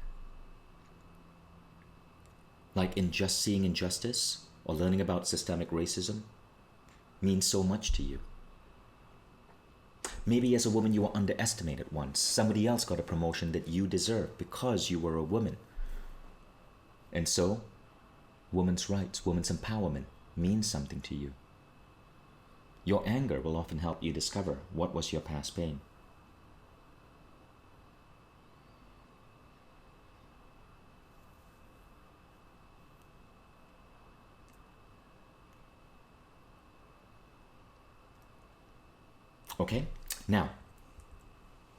seeing injustice or learning about systemic racism means so much to you. Maybe as a woman you were underestimated once. Somebody else got a promotion that you deserve because you were a woman. And so, women's rights, women's empowerment means something to you. Your anger will often help you discover what was your past pain. Okay? Now,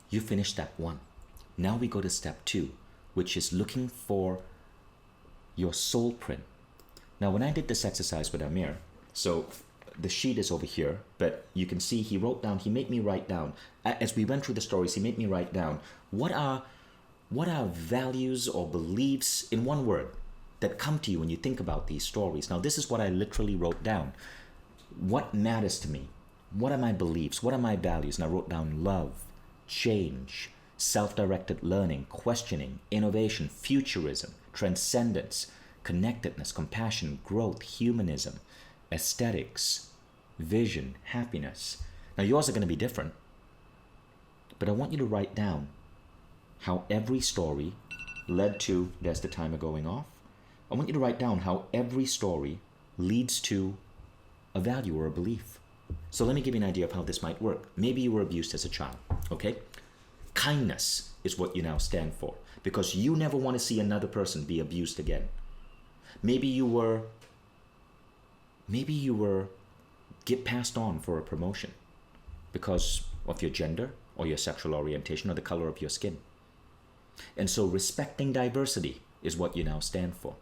you finished step 1. Now we go to step 2, which is looking for your soul print. Now, when I did this exercise with Amir, so the sheet is over here, but you can see he made me write down, as we went through the stories, he made me write down, what are values or beliefs, in one word, that come to you when you think about these stories. Now, this is what I literally wrote down. What matters to me? What are my beliefs? What are my values? And I wrote down love, change, self-directed learning, questioning, innovation, futurism, transcendence, connectedness, compassion, growth, humanism, aesthetics, vision, happiness. Now yours are going to be different, but I want you to write down how every story led to, there's the timer going off. I want you to write down how every story leads to a value or a belief. So let me give you an idea of how this might work. Maybe you were abused as a child, okay? Kindness is what you now stand for because you never want to see another person be abused again. Maybe you were get passed on for a promotion because of your gender or your sexual orientation or the color of your skin. And so respecting diversity is what you now stand for.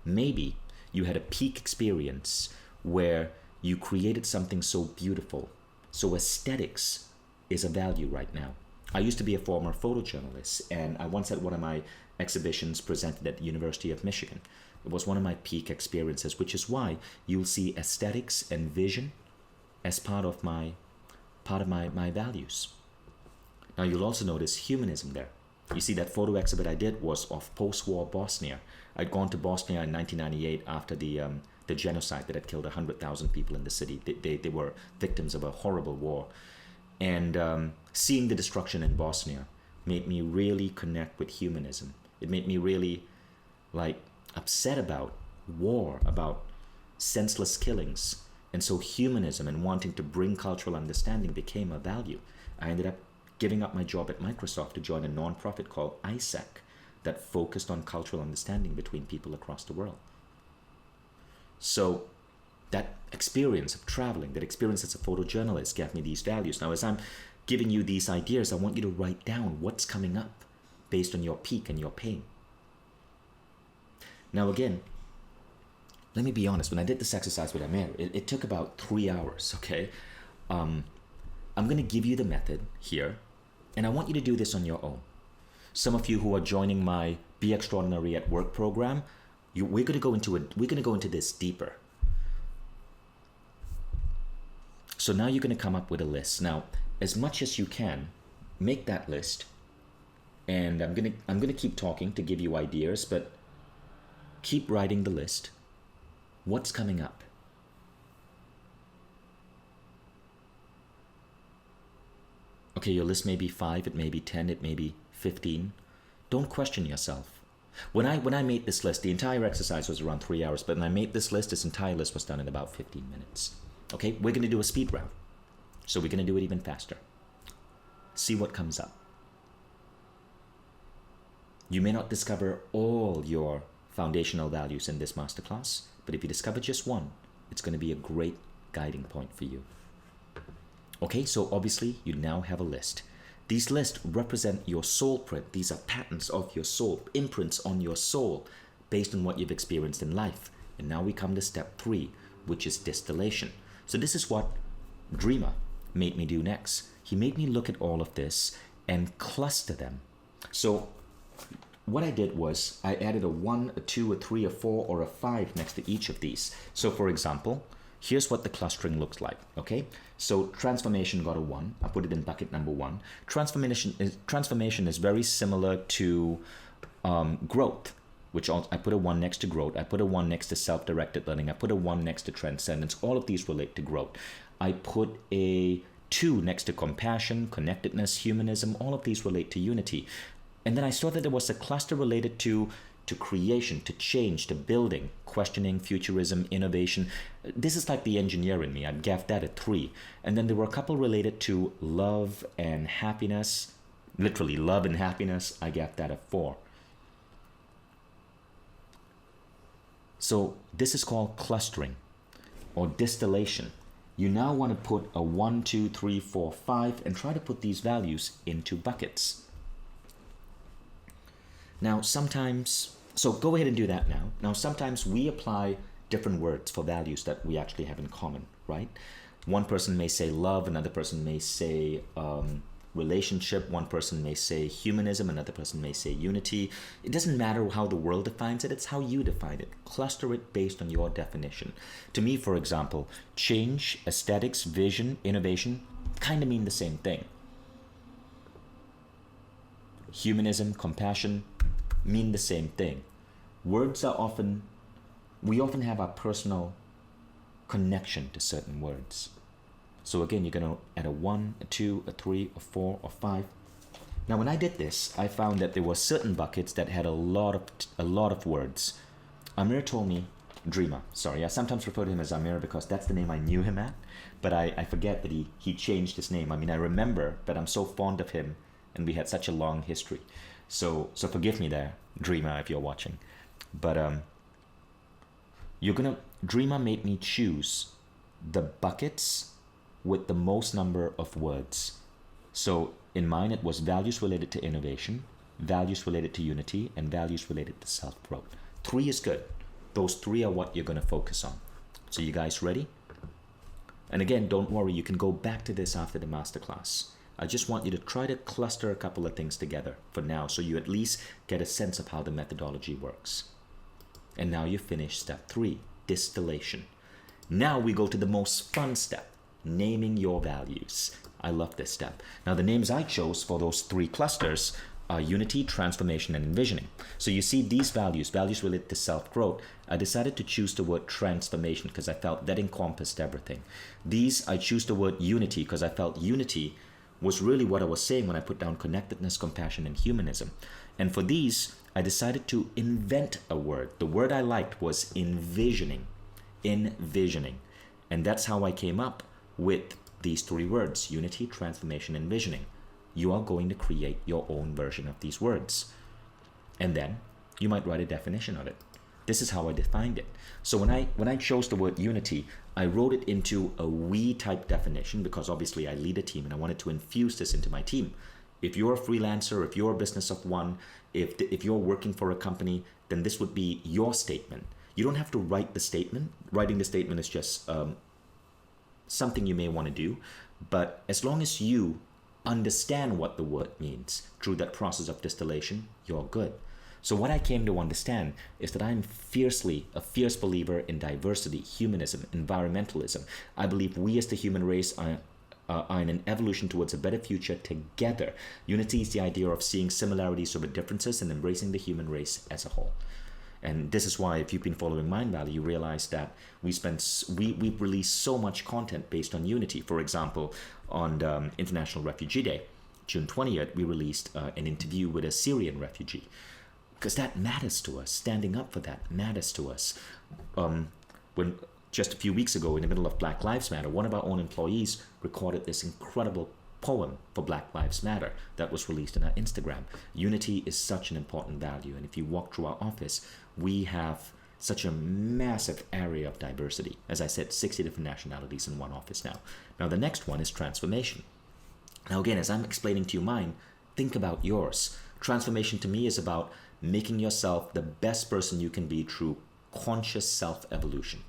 Maybe you had a peak experience where you created something so beautiful. So aesthetics is a value right now. I used to be a former photojournalist, and I once had one of my exhibitions presented at the University of Michigan. It was one of my peak experiences, which is why you'll see aesthetics and vision as part of my values. Now you'll also notice humanism there. You see that photo exhibit I did was of post-war Bosnia. I'd gone to Bosnia in 1998 after the genocide that had killed 100,000 people in the city. They were victims of a horrible war. And seeing the destruction in Bosnia made me really connect with humanism. It made me really upset about war, about senseless killings. And so humanism and wanting to bring cultural understanding became a value. I ended up giving up my job at Microsoft to join a nonprofit called ISAC that focused on cultural understanding between people across the world. So that experience of traveling, that experience as a photojournalist gave me these values. Now, as I'm giving you these ideas, I want you to write down what's coming up based on your peak and your pain. Now, again, let me be honest. When I did this exercise with Amir, it took about 3 hours, okay? I'm going to give you the method here, and I want you to do this on your own. Some of you who are joining my Be Extraordinary at Work program, we're going to go into this deeper. So now you're going to come up with a list. Now, as much as you can, make that list. And I'm going to keep talking to give you ideas, but keep writing the list. What's coming up? Okay, your list may be 5, it may be 10, it may be 15. Don't question yourself. When I made this list, the entire exercise was around 3 hours, but when I made this list, this entire list was done in about 15 minutes. Okay, we're going to do a speed round. So we're going to do it even faster. See what comes up. You may not discover all your foundational values in this masterclass, but if you discover just one, it's going to be a great guiding point for you. Okay, so obviously you now have a list. These lists represent your soul print. These are patterns of your soul, imprints on your soul based on what you've experienced in life. And now we come to step 3, which is distillation. So this is what Dreamer made me do next. He made me look at all of this and cluster them. So what I did was I added a 1, a 2, a 3, a 4, or a 5 next to each of these. So for example, here's what the clustering looks like, okay? So transformation got a 1. I put it in bucket number 1. Transformation is very similar to growth, which I put a 1 next to growth. I put a 1 next to self-directed learning. I put a 1 next to transcendence. All of these relate to growth. I put a 2 next to compassion, connectedness, humanism. All of these relate to unity. And then I saw that there was a cluster related to creation, to change, to building, questioning, futurism, innovation. This is like the engineer in me. I gave that a 3. And then there were a couple related to love and happiness. Literally, love and happiness. I gave that a 4. So this is called clustering or distillation. You now want to put a 1, 2, 3, 4, 5 and try to put these values into buckets. Now, sometimes, so go ahead and do that now. Now, sometimes we apply different words for values that we actually have in common, right? One person may say love, another person may say relationship, one person may say humanism, another person may say unity. It doesn't matter how the world defines it, it's how you define it. Cluster it based on your definition. To me, for example, change, aesthetics, vision, innovation kind of mean the same thing. Humanism, compassion mean the same thing. Words are often, we often have our personal connection to certain words. So again, you're going to add a 1, a 2, a 3, a 4, or 5. Now, when I did this, I found that there were certain buckets that had a lot of words. Amir told me, Dreamer, sorry, I sometimes refer to him as Amir because that's the name I knew him at, but I forget that he changed his name. I mean, I remember, but I'm so fond of him, and we had such a long history. So forgive me there, Dreamer, if you're watching. But Dreamer made me choose the buckets with the most number of words. So in mine, it was values related to innovation, values related to unity, and values related to self-growth. 3 is good. Those 3 are what you're going to focus on. So you guys ready? And again, don't worry, you can go back to this after the masterclass. I just want you to try to cluster a couple of things together for now so you at least get a sense of how the methodology works. And now you finish step 3, distillation. Now we go to the most fun step, naming your values. I love this step. Now the names I chose for those 3 clusters are unity, transformation, and envisioning. So you see these values related to self-growth. I decided to choose the word transformation because I felt that encompassed everything. These, I choose the word unity because I felt unity was really what I was saying when I put down connectedness, compassion, and humanism. And for these, I decided to invent a word. The word I liked was envisioning. Envisioning. And that's how I came up with these 3 words, unity, transformation, envisioning. You are going to create your own version of these words. And then you might write a definition of it. This is how I defined it. So when I chose the word unity, I wrote it into a we type definition because obviously I lead a team and I wanted to infuse this into my team. If you're a freelancer, if you're a business of one, if you're working for a company, then this would be your statement. You don't have to write the statement. Writing the statement is just something you may want to do. But as long as you understand what the word means through that process of distillation, you're good. So what I came to understand is that I'm a fierce believer in diversity, humanism, environmentalism. I believe we as the human race are in an evolution towards a better future together. Unity is the idea of seeing similarities over differences and embracing the human race as a whole. And this is why, if you've been following Mindvalley, you realize that we've released so much content based on unity. For example, on International Refugee Day, June 20th, we released an interview with a Syrian refugee. Because that matters to us. Standing up for that matters to us. When just a few weeks ago, in the middle of Black Lives Matter, one of our own employees recorded this incredible poem for Black Lives Matter that was released on our Instagram. Unity is such an important value. And if you walk through our office, we have such a massive area of diversity. As I said, 60 different nationalities in one office now. Now, the next one is transformation. Now, again, as I'm explaining to you mine, think about yours. Transformation to me is about making yourself the best person you can be through conscious self-evolution.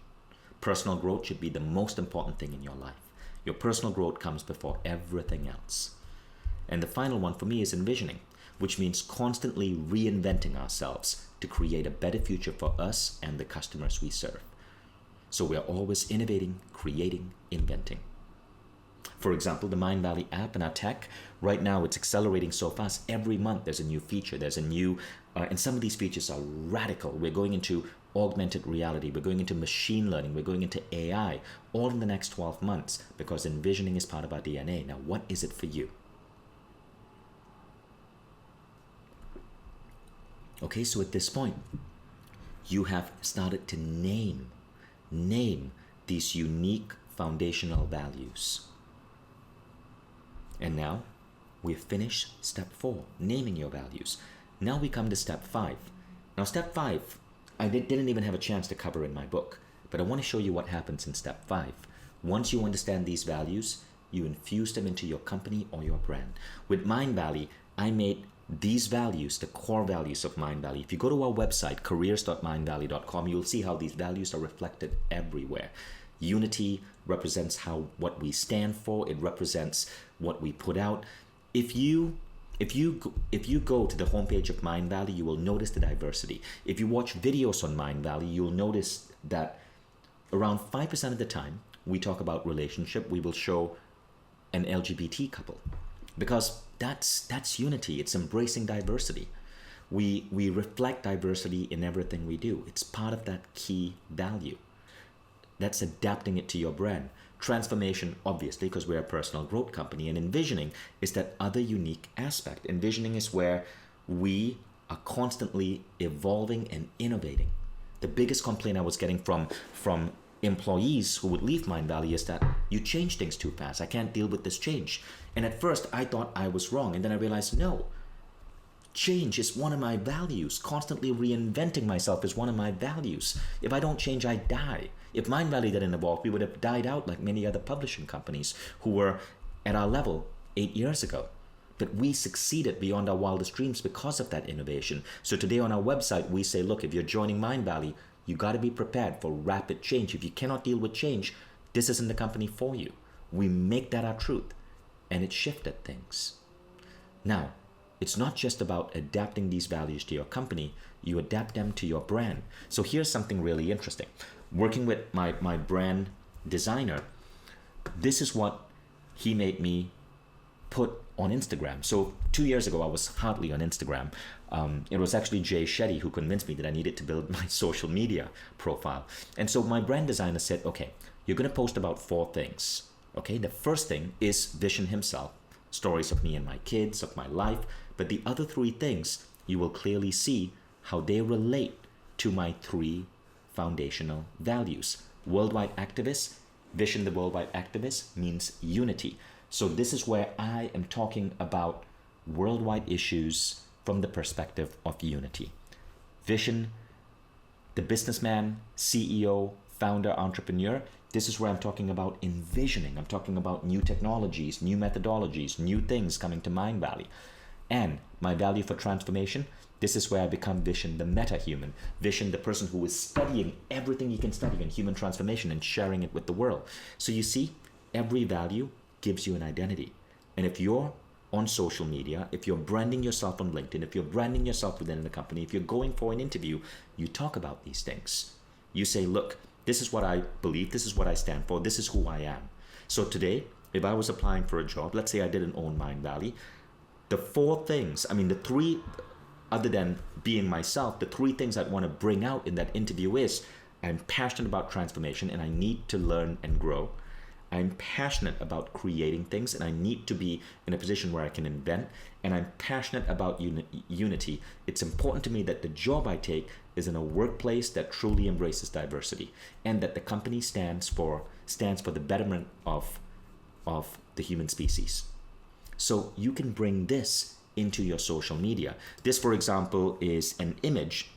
Personal growth should be the most important thing in your life. Your personal growth comes before everything else. And the final one for me is envisioning, which means constantly reinventing ourselves to create a better future for us and the customers we serve. So we are always innovating, creating, inventing. For example, the Mindvalley app and our tech, right now it's accelerating so fast. Every month there's a new feature, there's a new, and some of these features are radical. We're going into augmented reality, we're going into machine learning, we're going into AI, all in the next 12 months because envisioning is part of our DNA. Now, what is it for you? Okay, so at this point, you have started to name these unique foundational values. And now we've finished step 4, naming your values. Now we come to step 5. Now step 5, I didn't even have a chance to cover in my book, but I want to show you what happens in step 5. Once you understand these values, you infuse them into your company or your brand. With Mindvalley, I made these values the core values of Mindvalley. If you go to our website, careers.mindvalley.com, you'll see how these values are reflected everywhere. Unity represents what we stand for. It represents what we put out. If you go to the homepage of Mindvalley, you will notice the diversity. If you watch videos on Mindvalley, you'll notice that around 5% of the time we talk about relationship, we will show an LGBT couple, because that's unity. It's embracing diversity. We reflect diversity in everything we do. It's part of that key value. That's adapting it to your brand. Transformation, obviously, because we're a personal growth company, and envisioning is that other unique aspect. Envisioning is where we are constantly evolving and innovating. The biggest complaint I was getting from employees who would leave Mindvalley is that you change things too fast. I can't deal with this change. And at first I thought I was wrong, and then I realized no. Change is one of my values. Constantly reinventing myself is one of my values. If I don't change, I die. If Mindvalley didn't evolve, we would have died out like many other publishing companies who were at our level 8 years ago. But we succeeded beyond our wildest dreams because of that innovation. So today on our website, we say, look, if you're joining Mindvalley, you got to be prepared for rapid change. If you cannot deal with change, this isn't the company for you. We make that our truth, and it shifted things. Now, it's not just about adapting these values to your company, you adapt them to your brand. So here's something really interesting. Working with my brand designer, this is what he made me put on Instagram. So 2 years ago, I was hardly on Instagram. It was actually Jay Shetty who convinced me that I needed to build my social media profile. And so my brand designer said, okay, you're going to post about 4 things. Okay, the first thing is Vishen himself, stories of me and my kids, of my life. But the other 3 things, you will clearly see how they relate to my 3 foundational values. Worldwide activist, Vishen the worldwide activist means unity. So this is where I am talking about worldwide issues from the perspective of unity. Vishen, the businessman, CEO, founder, entrepreneur, this is where I'm talking about envisioning. I'm talking about new technologies, new methodologies, new things coming to Mindvalley. And my value for transformation, this is where I become Vishen, the meta-human. Vishen, the person who is studying everything you can study in human transformation and sharing it with the world. So you see, every value gives you an identity. And if you're on social media, if you're branding yourself on LinkedIn, if you're branding yourself within the company, if you're going for an interview, you talk about these things. You say, look, this is what I believe, this is what I stand for, this is who I am. So today, if I was applying for a job, let's say I didn't own Mindvalley, the 4 things, the 3, other than being myself, the 3 things I'd want to bring out in that interview is, I'm passionate about transformation and I need to learn and grow. I'm passionate about creating things and I need to be in a position where I can invent, and I'm passionate about unity. It's important to me that the job I take is in a workplace that truly embraces diversity and that the company stands for the betterment of the human species. So you can bring this into your social media. This, for example, is an image.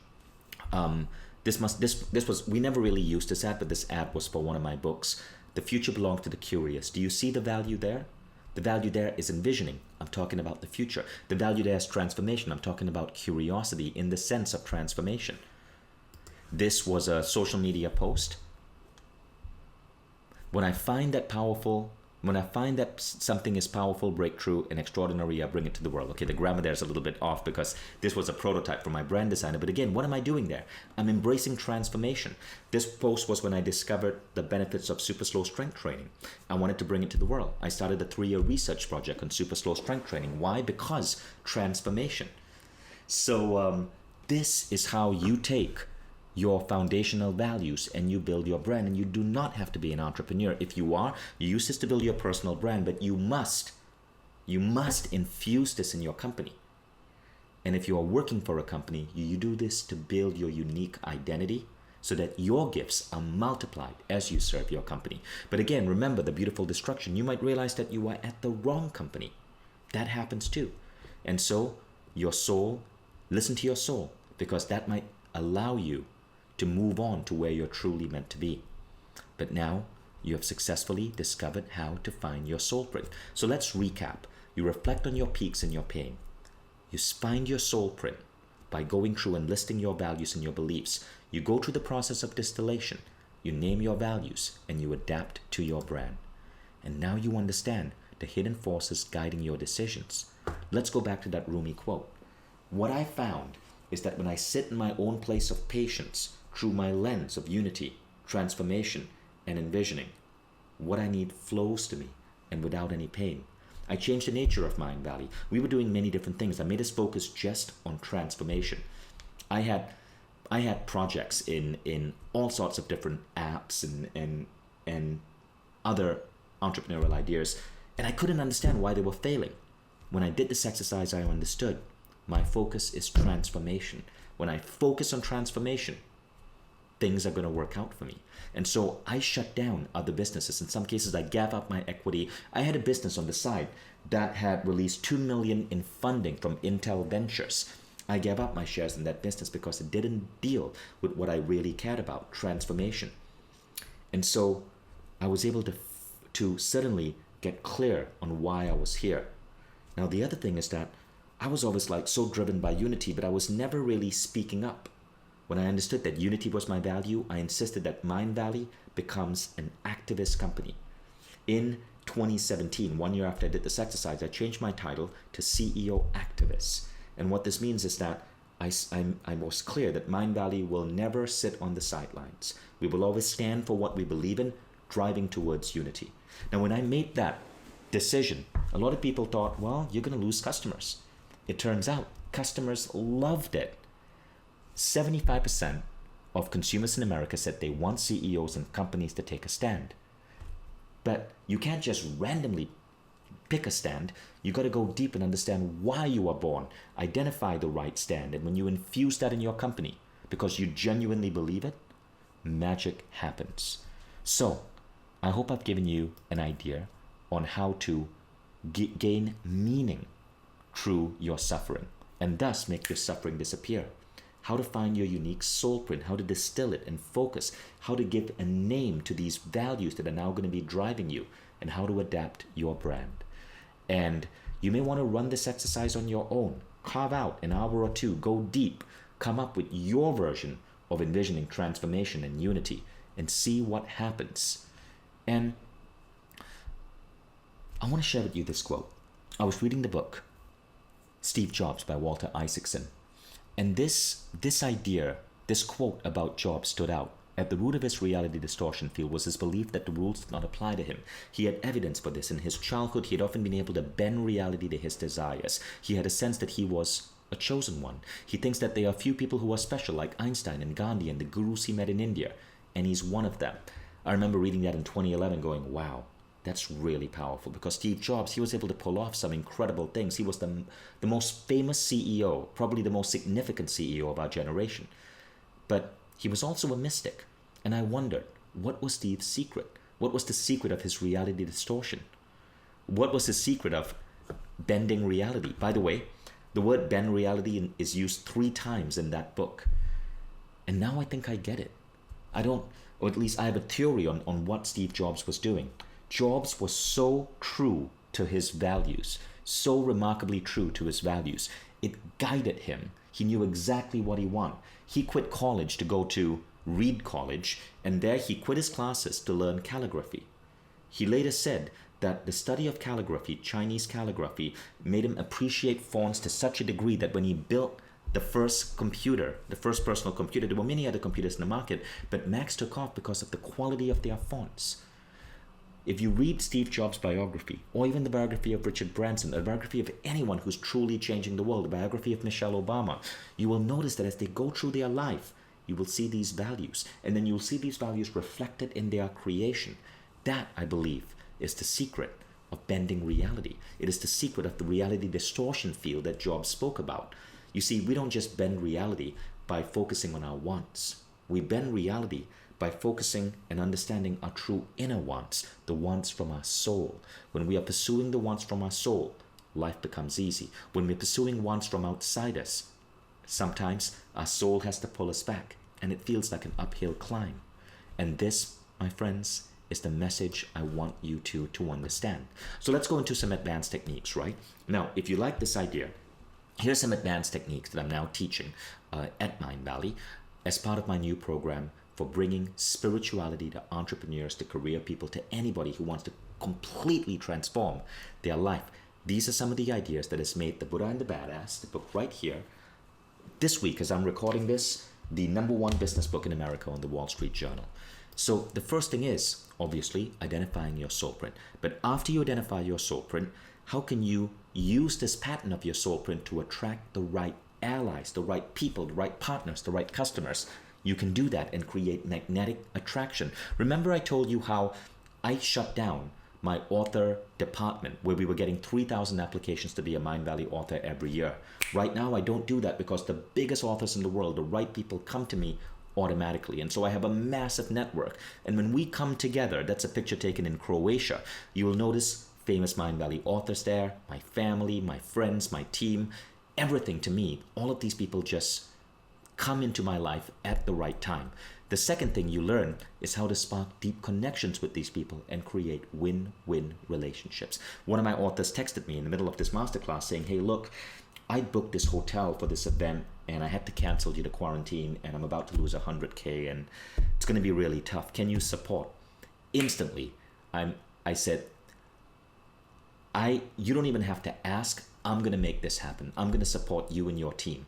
This was, we never really used this ad, but this ad was for one of my books. The future belongs to the curious. Do you see the value there? The value there is envisioning. I'm talking about the future. The value there is transformation. I'm talking about curiosity in the sense of transformation. This was a social media post. When I find that something is powerful, breakthrough, and extraordinary, I bring it to the world. Okay, the grammar there is a little bit off because this was a prototype for my brand designer. But again, what am I doing there? I'm embracing transformation. This post was when I discovered the benefits of super slow strength training. I wanted to bring it to the world. I started a 3-year research project on super slow strength training. Why? Because transformation. So this is how you take your foundational values and you build your brand. And you do not have to be an entrepreneur. If you are, you use this to build your personal brand, but you must infuse this in your company. And if you are working for a company, you do this to build your unique identity so that your gifts are multiplied as you serve your company. But again, remember the beautiful destruction. You might realize that you are at the wrong company. That happens too. And so your soul, listen to your soul, because that might allow you to move on to where you're truly meant to be. But now you have successfully discovered how to find your soul print. So let's recap. You reflect on your peaks and your pain. You find your soul print by going through and listing your values and your beliefs. You go through the process of distillation. You name your values and you adapt to your brand. And now you understand the hidden forces guiding your decisions. Let's go back to that Rumi quote. What I found is that when I sit in my own place of patience through my lens of unity, transformation, and envisioning, what I need flows to me and without any pain. I changed the nature of Mindvalley. We were doing many different things. I made us focus just on transformation. I had projects in all sorts of different apps and other entrepreneurial ideas, and I couldn't understand why they were failing. When I did this exercise, I understood my focus is transformation. When I focus on transformation, things are going to work out for me. And so I shut down other businesses. In some cases, I gave up my equity. I had a business on the side that had released $2 million in funding from Intel Ventures. I gave up my shares in that business because it didn't deal with what I really cared about, transformation. And so I was able to suddenly get clear on why I was here. Now, the other thing is that I was always like so driven by unity, but I was never really speaking up. When I understood that unity was my value, I insisted that Mindvalley becomes an activist company. In 2017, 1 year after I did this exercise, I changed my title to CEO Activist. And what this means is that I was clear that Mindvalley will never sit on the sidelines. We will always stand for what we believe in, driving towards unity. Now, when I made that decision, a lot of people thought, well, you're going to lose customers. It turns out customers loved it. 75% of consumers in America said they want CEOs and companies to take a stand. But you can't just randomly pick a stand. You got to go deep and understand why you are born, identify the right stand, and when you infuse that in your company because you genuinely believe it, magic happens. So I hope I've given you an idea on how to gain meaning through your suffering and thus make your suffering disappear. How to find your unique soul print, how to distill it and focus, how to give a name to these values that are now going to be driving you, and how to adapt your brand. And you may want to run this exercise on your own. Carve out an hour or two, go deep, come up with your version of envisioning transformation and unity, and see what happens. And I want to share with you this quote. I was reading the book, Steve Jobs by Walter Isaacson. And this idea, this quote about Jobs stood out. At the root of his reality distortion field was his belief that the rules did not apply to him. He had evidence for this. In his childhood, he had often been able to bend reality to his desires. He had a sense that he was a chosen one. He thinks that there are few people who are special, like Einstein and Gandhi and the gurus he met in India. And he's one of them. I remember reading that in 2011 going, wow, that's really powerful, because Steve Jobs, he was able to pull off some incredible things. He was the most famous CEO, probably the most significant CEO of our generation. But he was also a mystic. And I wondered, what was Steve's secret? What was the secret of his reality distortion? What was the secret of bending reality? By the way, the word bend reality is used 3 times in that book. And now I think I get it. I don't, or at least I have a theory on what Steve Jobs was doing. Jobs was so true to his values, so remarkably true to his values. It guided him. He knew exactly what he wanted. He quit college to go to Reed College, and there he quit his classes to learn calligraphy. He later said that the study of calligraphy, Chinese calligraphy, made him appreciate fonts to such a degree that when he built the first computer, the first personal computer, there were many other computers in the market, but Macs took off because of the quality of their fonts. If you read Steve Jobs' biography, or even the biography of Richard Branson, a biography of anyone who's truly changing the world, the biography of Michelle Obama, you will notice that as they go through their life, you will see these values, and then you'll see these values reflected in their creation. That, I believe, is the secret of bending reality. It is the secret of the reality distortion field that Jobs spoke about. You see, we don't just bend reality by focusing on our wants. We bend reality by focusing and understanding our true inner wants, the wants from our soul. When we are pursuing the wants from our soul, life becomes easy. When we're pursuing wants from outside us, sometimes our soul has to pull us back, and it feels like an uphill climb. And this, my friends, is the message I want you to understand. So let's go into some advanced techniques, right? Now, if you like this idea, here's some advanced techniques that I'm now teaching at Mindvalley as part of my new program for bringing spirituality to entrepreneurs, to career people, to anybody who wants to completely transform their life. These are some of the ideas that has made The Buddha and the Badass, the book right here, this week as I'm recording this, the #1 business book in America on the Wall Street Journal. So the first thing is, obviously, identifying your soul print. But after you identify your soul print, How can you use this pattern of your soul print to attract the right allies, the right people, the right partners, the right customers? You can do that and create magnetic attraction. Remember I told you how I shut down my author department where we were getting 3,000 applications to be a Mindvalley author every year. Right now I don't do that because the biggest authors in the world, the right people, come to me automatically. And so I have a massive network. And when we come together, that's a picture taken in Croatia, you will notice famous Mindvalley authors there, my family, my friends, my team, everything to me. All of these people just come into my life at the right time. The second thing you learn is how to spark deep connections with these people and create win-win relationships. One of my authors texted me in the middle of this masterclass saying, hey, look, I booked this hotel for this event and I had to cancel due to quarantine and I'm about to lose 100K and it's going to be really tough. Can you support? Instantly, I said, you don't even have to ask. I'm going to make this happen. I'm going to support you and your team.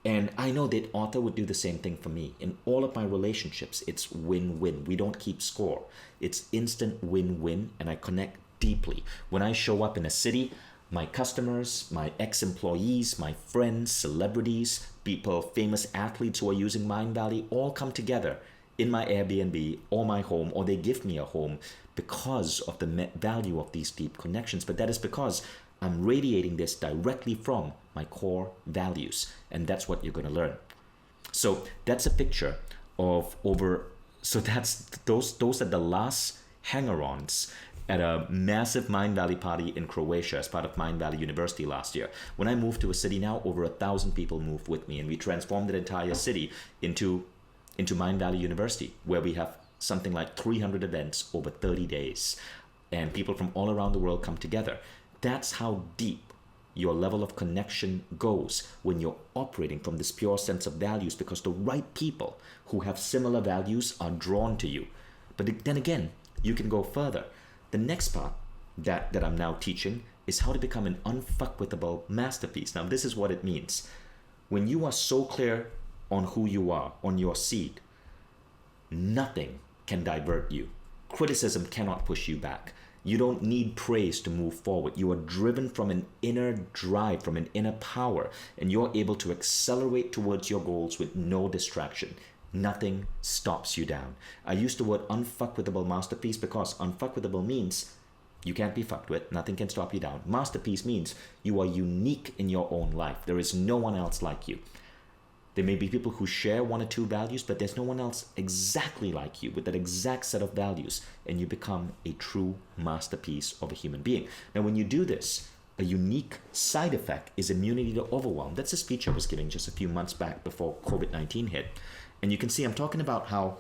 And I know that author would do the same thing for me. In all of my relationships, it's win-win. We don't keep score. It's instant win-win, and I connect deeply. When I show up in a city, my customers, my ex-employees, my friends, celebrities, people, famous athletes who are using Mindvalley all come together in my Airbnb or my home, or they give me a home because of the value of these deep connections. But that is because I'm radiating this directly from my core values, and that's what you're going to learn. So that's a picture of those are the last hanger-ons at a massive Mindvalley party in Croatia as part of Mindvalley University last year. When I moved to a city now, over 1,000 people moved with me, and we transformed the entire city into Mindvalley University, where we have something like 300 events over 30 days, and people from all around the world come together. That's how deep your level of connection goes when you're operating from this pure sense of values, because the right people who have similar values are drawn to you. But then again, you can go further. The next part that I'm now teaching is how to become an unfuckwithable masterpiece. Now, this is what it means. When you are so clear on who you are, on your seed, nothing can divert you. Criticism cannot push you back. You don't need praise to move forward. You are driven from an inner drive, from an inner power, and you're able to accelerate towards your goals with no distraction. Nothing stops you down. I use the word unfuckwithable masterpiece because unfuckwithable means you can't be fucked with. Nothing can stop you down. Masterpiece means you are unique in your own life. There is no one else like you. There may be people who share one or two values, but there's no one else exactly like you with that exact set of values, and you become a true masterpiece of a human being. Now, when you do this, a unique side effect is immunity to overwhelm. That's a speech I was giving just a few months back before COVID-19 hit. And you can see I'm talking about how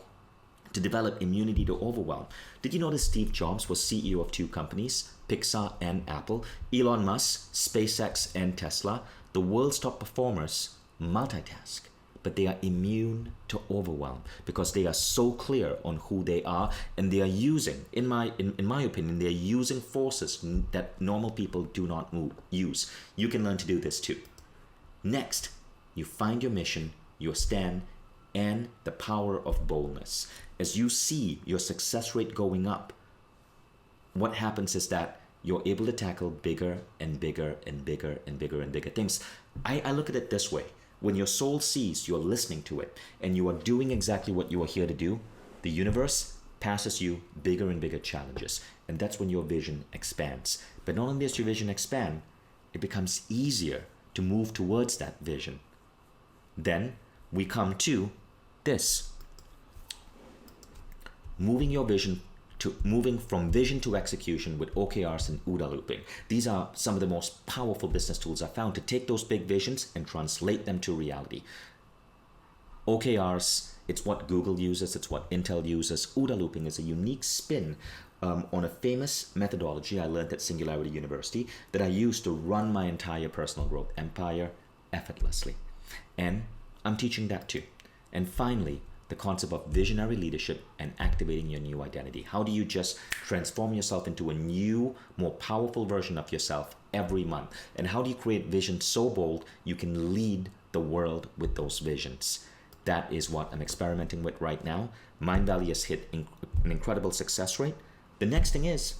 to develop immunity to overwhelm. Did you notice Steve Jobs was CEO of two companies, Pixar and Apple? Elon Musk, SpaceX and Tesla. The world's top performers multitask, but they are immune to overwhelm because they are so clear on who they are, and they are using, in my opinion, they are using forces that normal people do not use. You can learn to do this too. Next, you find your mission, your stand, and the power of boldness. As you see your success rate going up, what happens is that you're able to tackle bigger and bigger and bigger and bigger and bigger things. I look at it this way. When your soul sees you're listening to it and you are doing exactly what you are here to do, the universe passes you bigger and bigger challenges. And that's when your vision expands. But not only does your vision expand, it becomes easier to move towards that vision. Then we come to this. Moving from vision to execution with OKRs and OODA looping. These are some of the most powerful business tools I found to take those big visions and translate them to reality. OKRs, it's what Google uses, it's what Intel uses. OODA looping is a unique spin on a famous methodology I learned at Singularity University that I use to run my entire personal growth empire effortlessly. And I'm teaching that too. And finally, the concept of visionary leadership and activating your new identity. How do you just transform yourself into a new, more powerful version of yourself every month? And how do you create visions so bold you can lead the world with those visions? That is what I'm experimenting with right now. Mindvalley has hit an incredible success rate. The next thing is,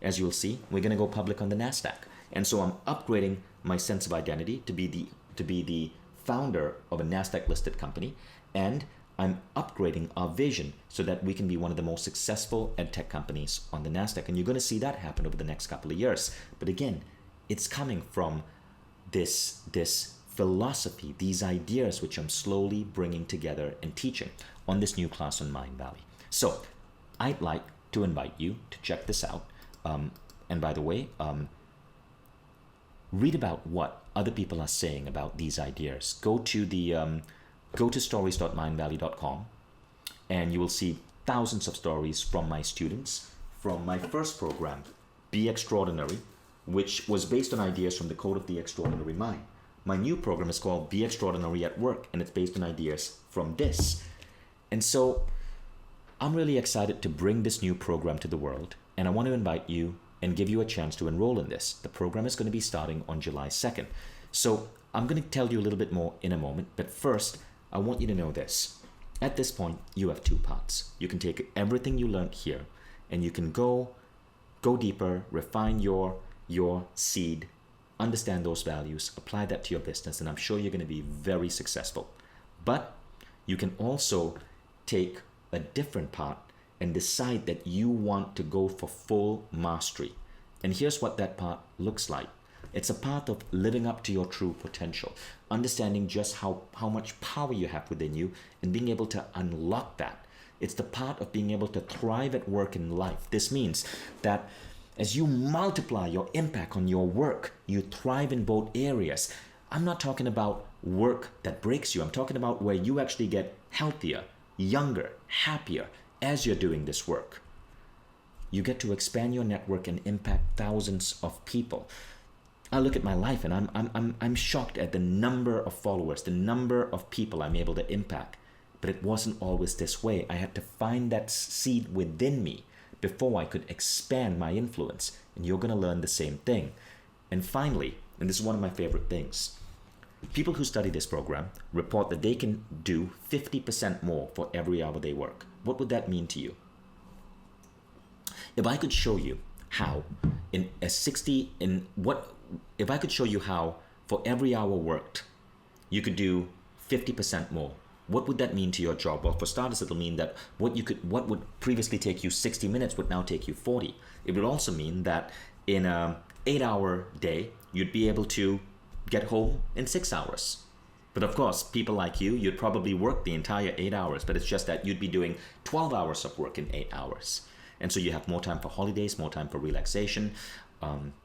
as you'll see, we're going to go public on the NASDAQ. And so I'm upgrading my sense of identity to be the founder of a NASDAQ listed company, and I'm upgrading our vision so that we can be one of the most successful edtech companies on the NASDAQ. And you're going to see that happen over the next couple of years. But again, it's coming from this philosophy, these ideas which I'm slowly bringing together and teaching on this new class on Mindvalley. So I'd like to invite you to check this out. And by the way, read about what other people are saying about these ideas. Go to stories.mindvalley.com, and you will see thousands of stories from my students from my first program, Be Extraordinary, which was based on ideas from the Code of the Extraordinary Mind. My new program is called Be Extraordinary at Work, and it's based on ideas from this. And so I'm really excited to bring this new program to the world, and I want to invite you and give you a chance to enroll in this. The program is going to be starting on July 2nd. So I'm going to tell you a little bit more in a moment, but first, I want you to know this. At this point, you have two parts. You can take everything you learned here, and you can go deeper, refine your seed, understand those values, apply that to your business, and I'm sure you're going to be very successful. But you can also take a different part and decide that you want to go for full mastery. And here's what that part looks like. It's a path of living up to your true potential, understanding just how much power you have within you and being able to unlock that. It's the part of being able to thrive at work and life. This means that as you multiply your impact on your work, you thrive in both areas. I'm not talking about work that breaks you. I'm talking about where you actually get healthier, younger, happier as you're doing this work. You get to expand your network and impact thousands of people. I look at my life and I'm shocked at the number of followers, the number of people I'm able to impact. But it wasn't always this way. I had to find that seed within me before I could expand my influence. And you're going to learn the same thing. And finally, and this is one of my favorite things, people who study this program report that they can do 50% more for every hour they work. What would that mean to you? If I could show you how if I could show you how for every hour worked, you could do 50% more, what would that mean to your job? Well, for starters, it'll mean that what would previously take you 60 minutes would now take you 40. It would also mean that in an 8-hour day, you'd be able to get home in 6 hours. But of course, people like you'd probably work the entire 8 hours, but it's just that you'd be doing 12 hours of work in 8 hours. And so you have more time for holidays, more time for relaxation.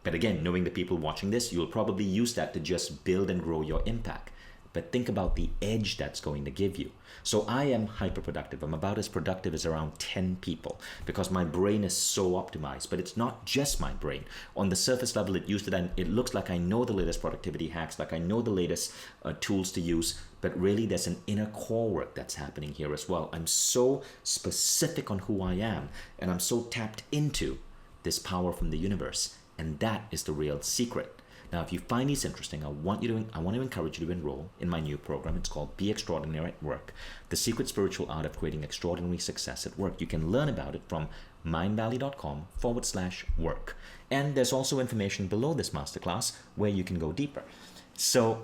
But again, knowing the people watching this, you'll probably use that to just build and grow your impact. But think about the edge that's going to give you. So I am hyper productive. I'm about as productive as around 10 people because my brain is so optimized. But it's not just my brain. On the surface level, it looks like I know the latest productivity hacks, like I know the latest tools to use. But really, there's an inner core work that's happening here as well. I'm so specific on who I am, and I'm so tapped into this power from the universe. And that is the real secret. Now, if you find these interesting, I want to encourage you to enroll in my new program. It's called Be Extraordinary at Work, the secret spiritual art of creating extraordinary success at work. You can learn about it from mindvalley.com/work. And there's also information below this masterclass where you can go deeper. So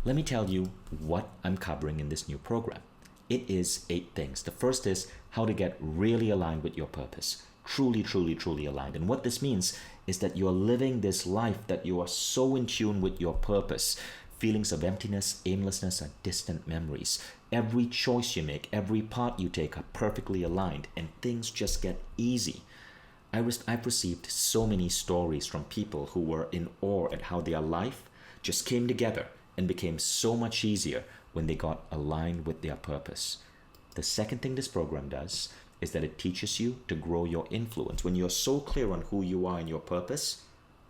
let me tell you what I'm covering in this new program. It is 8 things. The first is how to get really aligned with your purpose. Truly, truly, truly aligned. And what this means is that you're living this life that you are so in tune with your purpose. Feelings of emptiness, aimlessness are distant memories. Every choice you make, every part you take are perfectly aligned, and things just get easy. I've received so many stories from people who were in awe at how their life just came together and became so much easier when they got aligned with their purpose. The second thing this program does is that it teaches you to grow your influence. When you're so clear on who you are and your purpose,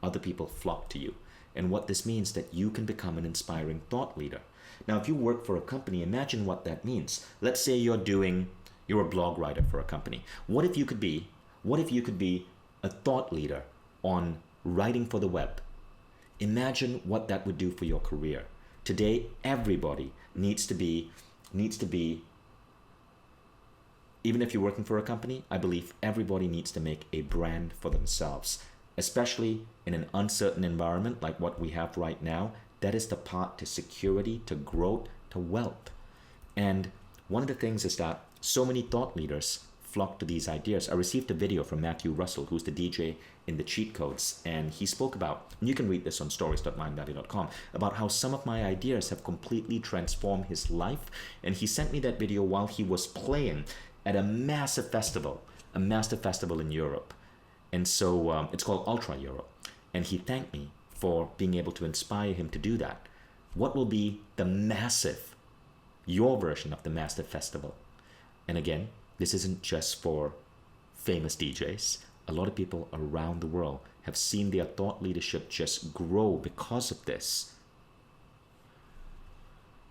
other people flock to you. And what this means that you can become an inspiring thought leader. Now, if you work for a company, imagine what that means. Let's say you're a blog writer for a company. What if you could be a thought leader on writing for the web? Imagine what that would do for your career. Today, everybody needs to be even if you're working for a company, I believe everybody needs to make a brand for themselves, especially in an uncertain environment like what we have right now. That is the path to security, to growth, to wealth. And one of the things is that so many thought leaders flock to these ideas. I received a video from Matthew Russell, who's the DJ in the Cheat Codes, and he spoke about, and you can read this on stories.mindvalley.com, about how some of my ideas have completely transformed his life. And he sent me that video while he was playing at a massive festival in Europe. And so it's called Ultra Europe. And he thanked me for being able to inspire him to do that. What will be the massive, your version of the massive festival? And again, this isn't just for famous DJs. A lot of people around the world have seen their thought leadership just grow because of this.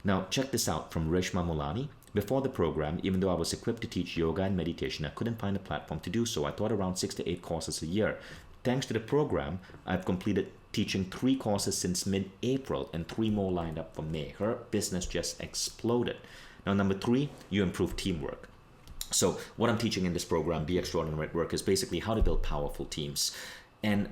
Now, check this out from Reshma Mulani. Before the program, even though I was equipped to teach yoga and meditation, I couldn't find a platform to do so. I taught around 6 to 8 courses a year. Thanks to the program, I've completed teaching 3 courses since mid-April and 3 more lined up for May. Her business just exploded. Now, number 3, you improve teamwork. So what I'm teaching in this program, Be Extraordinary at Work, is basically how to build powerful teams. And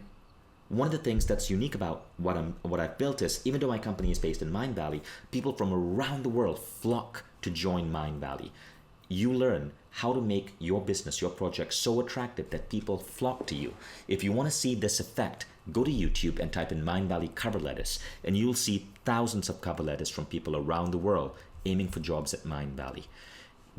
one of the things that's unique about what I've built is, even though my company is based in Mindvalley, people from around the world flock to join Mindvalley. You learn how to make your business, your project so attractive that people flock to you. If you want to see this effect, go to YouTube and type in Mindvalley cover letters, and you'll see thousands of cover letters from people around the world aiming for jobs at Mindvalley.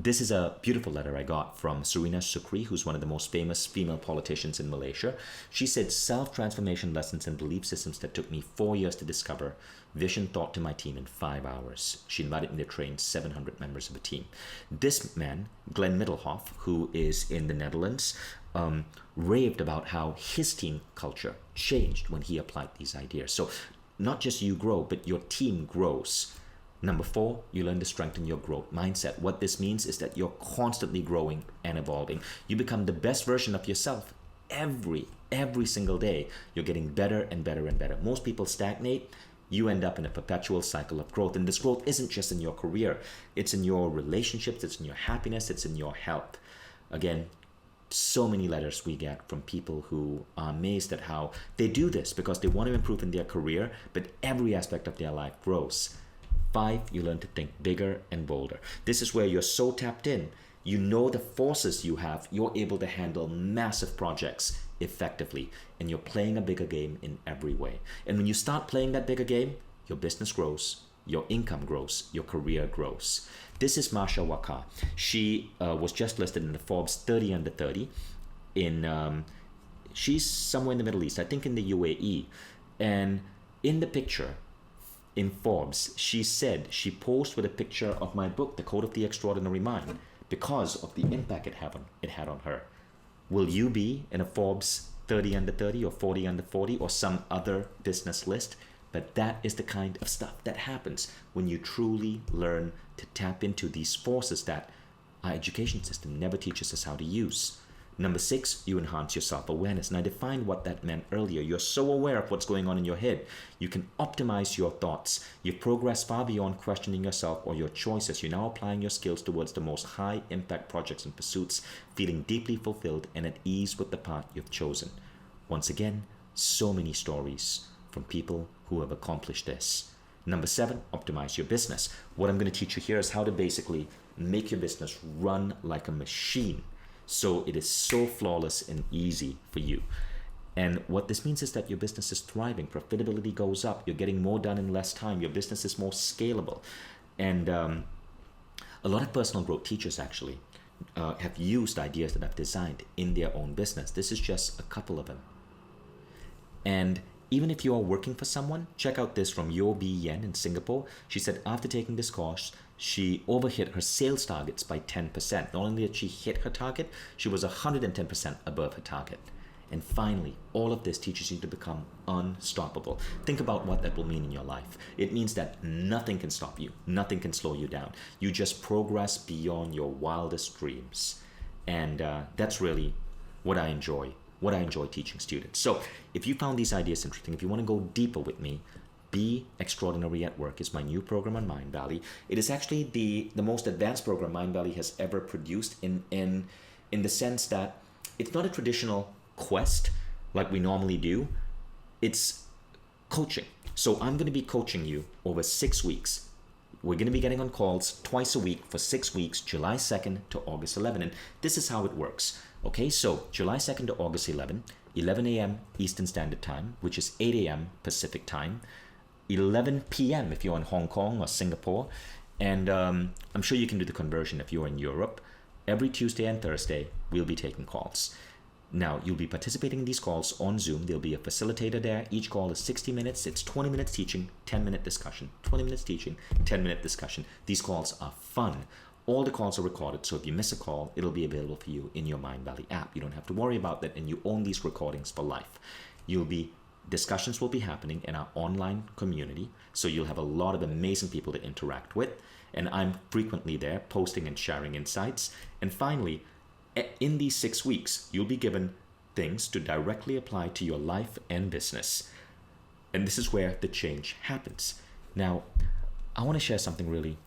This is a beautiful letter I got from Surina Sukri, who's one of the most famous female politicians in Malaysia. She said, self-transformation lessons and belief systems that took me 4 years to discover, Vishen taught to my team in 5 hours. She invited me to train 700 members of a team. This man, Glenn Middelhoff, who is in the Netherlands, raved about how his team culture changed when he applied these ideas. So not just you grow, but your team grows. Number 4, you learn to strengthen your growth mindset. What this means is that you're constantly growing and evolving. You become the best version of yourself every single day. You're getting better and better and better. Most people stagnate. You end up in a perpetual cycle of growth. And this growth isn't just in your career. It's in your relationships. It's in your happiness. It's in your health. Again, so many letters we get from people who are amazed at how they do this because they want to improve in their career, but every aspect of their life grows. 5, you learn to think bigger and bolder. This is where you're so tapped in. You know the forces you have. You're able to handle massive projects effectively, and you're playing a bigger game in every way. And when you start playing that bigger game, your business grows, your income grows, your career grows. This is Marsha Wakar. She was just listed in the Forbes 30 under 30. She's somewhere in the Middle East, I think in the UAE. And in the picture, in Forbes, she said she posed with a picture of my book, The Code of the Extraordinary Mind, because of the impact it had on her. Will you be in a Forbes 30 under 30 or 40 under 40 or some other business list? But that is the kind of stuff that happens when you truly learn to tap into these forces that our education system never teaches us how to use. Number 6, you enhance your self-awareness. And I defined what that meant earlier. You're so aware of what's going on in your head. You can optimize your thoughts. You've progressed far beyond questioning yourself or your choices. You're now applying your skills towards the most high-impact projects and pursuits, feeling deeply fulfilled and at ease with the path you've chosen. Once again, so many stories from people who have accomplished this. Number 7, optimize your business. What I'm going to teach you here is how to basically make your business run like a machine, so it is so flawless and easy for you. And what this means is that your business is thriving, profitability goes up, you're getting more done in less time, your business is more scalable. And a lot of personal growth teachers actually have used ideas that I've designed in their own business. This is just a couple of them. And even if you are working for someone, check out this from Yo B Yen in Singapore. She said after taking this course, she overhit her sales targets by 10%. Not only did she hit her target, she was 110% above her target. And finally, all of this teaches you to become unstoppable. Think about what that will mean in your life. It means that nothing can stop you. Nothing can slow you down. You just progress beyond your wildest dreams. And that's really what I enjoy teaching students. So if you found these ideas interesting, if you want to go deeper with me, Be Extraordinary at Work is my new program on Mindvalley. It is actually the most advanced program Mindvalley has ever produced in the sense that it's not a traditional quest like we normally do. It's coaching. So I'm going to be coaching you over 6 weeks. We're going to be getting on calls twice a week for 6 weeks, July 2nd to August 11. And this is how it works. Okay, so July 2nd to August 11, 11 a.m. Eastern Standard Time, which is 8 a.m. Pacific Time, 11 p.m. if you're in Hong Kong or Singapore, and I'm sure you can do the conversion if you're in Europe. Every Tuesday and Thursday, we'll be taking calls. Now, you'll be participating in these calls on Zoom. There'll be a facilitator there. Each call is 60 minutes. It's 20 minutes teaching, 10-minute discussion. 20 minutes teaching, 10-minute discussion. These calls are fun. All the calls are recorded, so if you miss a call, it'll be available for you in your Mindvalley app. You don't have to worry about that, and you own these recordings for life. Discussions will be happening in our online community, so you'll have a lot of amazing people to interact with, and I'm frequently there posting and sharing insights. And finally, in these 6 weeks, you'll be given things to directly apply to your life and business. And this is where the change happens. Now, I want to share something really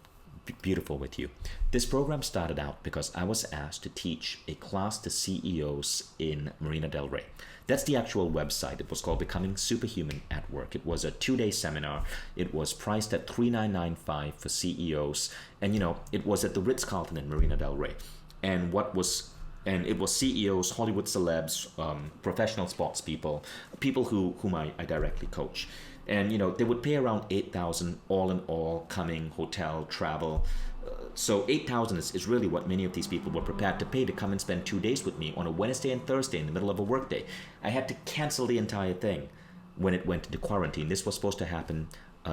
beautiful with you. This program started out because I was asked to teach a class to CEOs in Marina del Rey. That's the actual website. It was called Becoming Superhuman at Work. It was a 2-day seminar. It was priced at $3,995 for CEOs. And it was at the Ritz-Carlton in Marina del Rey. And it was CEOs, Hollywood celebs, professional sports people whom I directly coach. And they would pay around $8,000 all in all, coming, hotel, travel. So $8,000 is really what many of these people were prepared to pay to come and spend 2 days with me on a Wednesday and Thursday in the middle of a workday. I had to cancel the entire thing when it went into quarantine. This was supposed to happen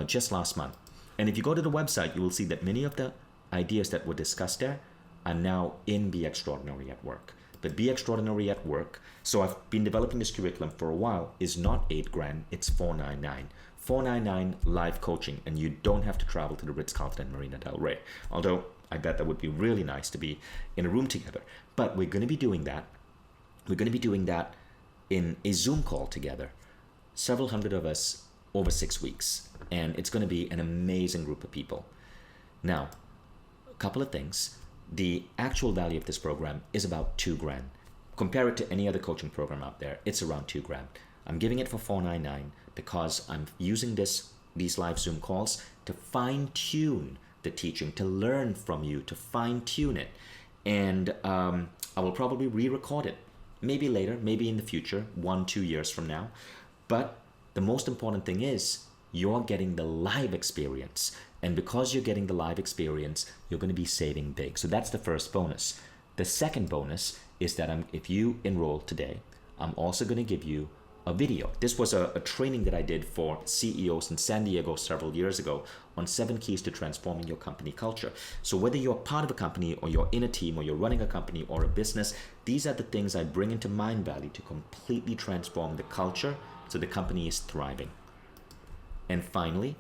just last month. And if you go to the website, you will see that many of the ideas that were discussed there are now in Be Extraordinary at Work. But Be Extraordinary at Work, so I've been developing this curriculum for a while, is not $8,000, it's $499. $499 live coaching, and you don't have to travel to the Ritz-Carlton and Marina del Rey. Although I bet that would be really nice to be in a room together. But we're going to be doing that. We're going to be doing that in a Zoom call together, several hundred of us over 6 weeks, and it's going to be an amazing group of people. Now, a couple of things. The actual value of this program is about $2,000. Compare it to any other coaching program out there, it's around $2,000. I'm giving it for $499 because I'm using these live Zoom calls to fine-tune the teaching, to learn from you, to fine-tune it. And I will probably re-record it, maybe later, maybe in the future, 1-2 years from now. But the most important thing is you're getting the live experience. And because you're getting the live experience, you're going to be saving big. So that's the first bonus. The second bonus is that if you enroll today, I'm also going to give you a video. This was a training that I did for CEOs in San Diego several years ago on 7 keys to transforming your company culture. So whether you're part of a company or you're in a team or you're running a company or a business, these are the things I bring into Mindvalley to completely transform the culture so the company is thriving. And finally,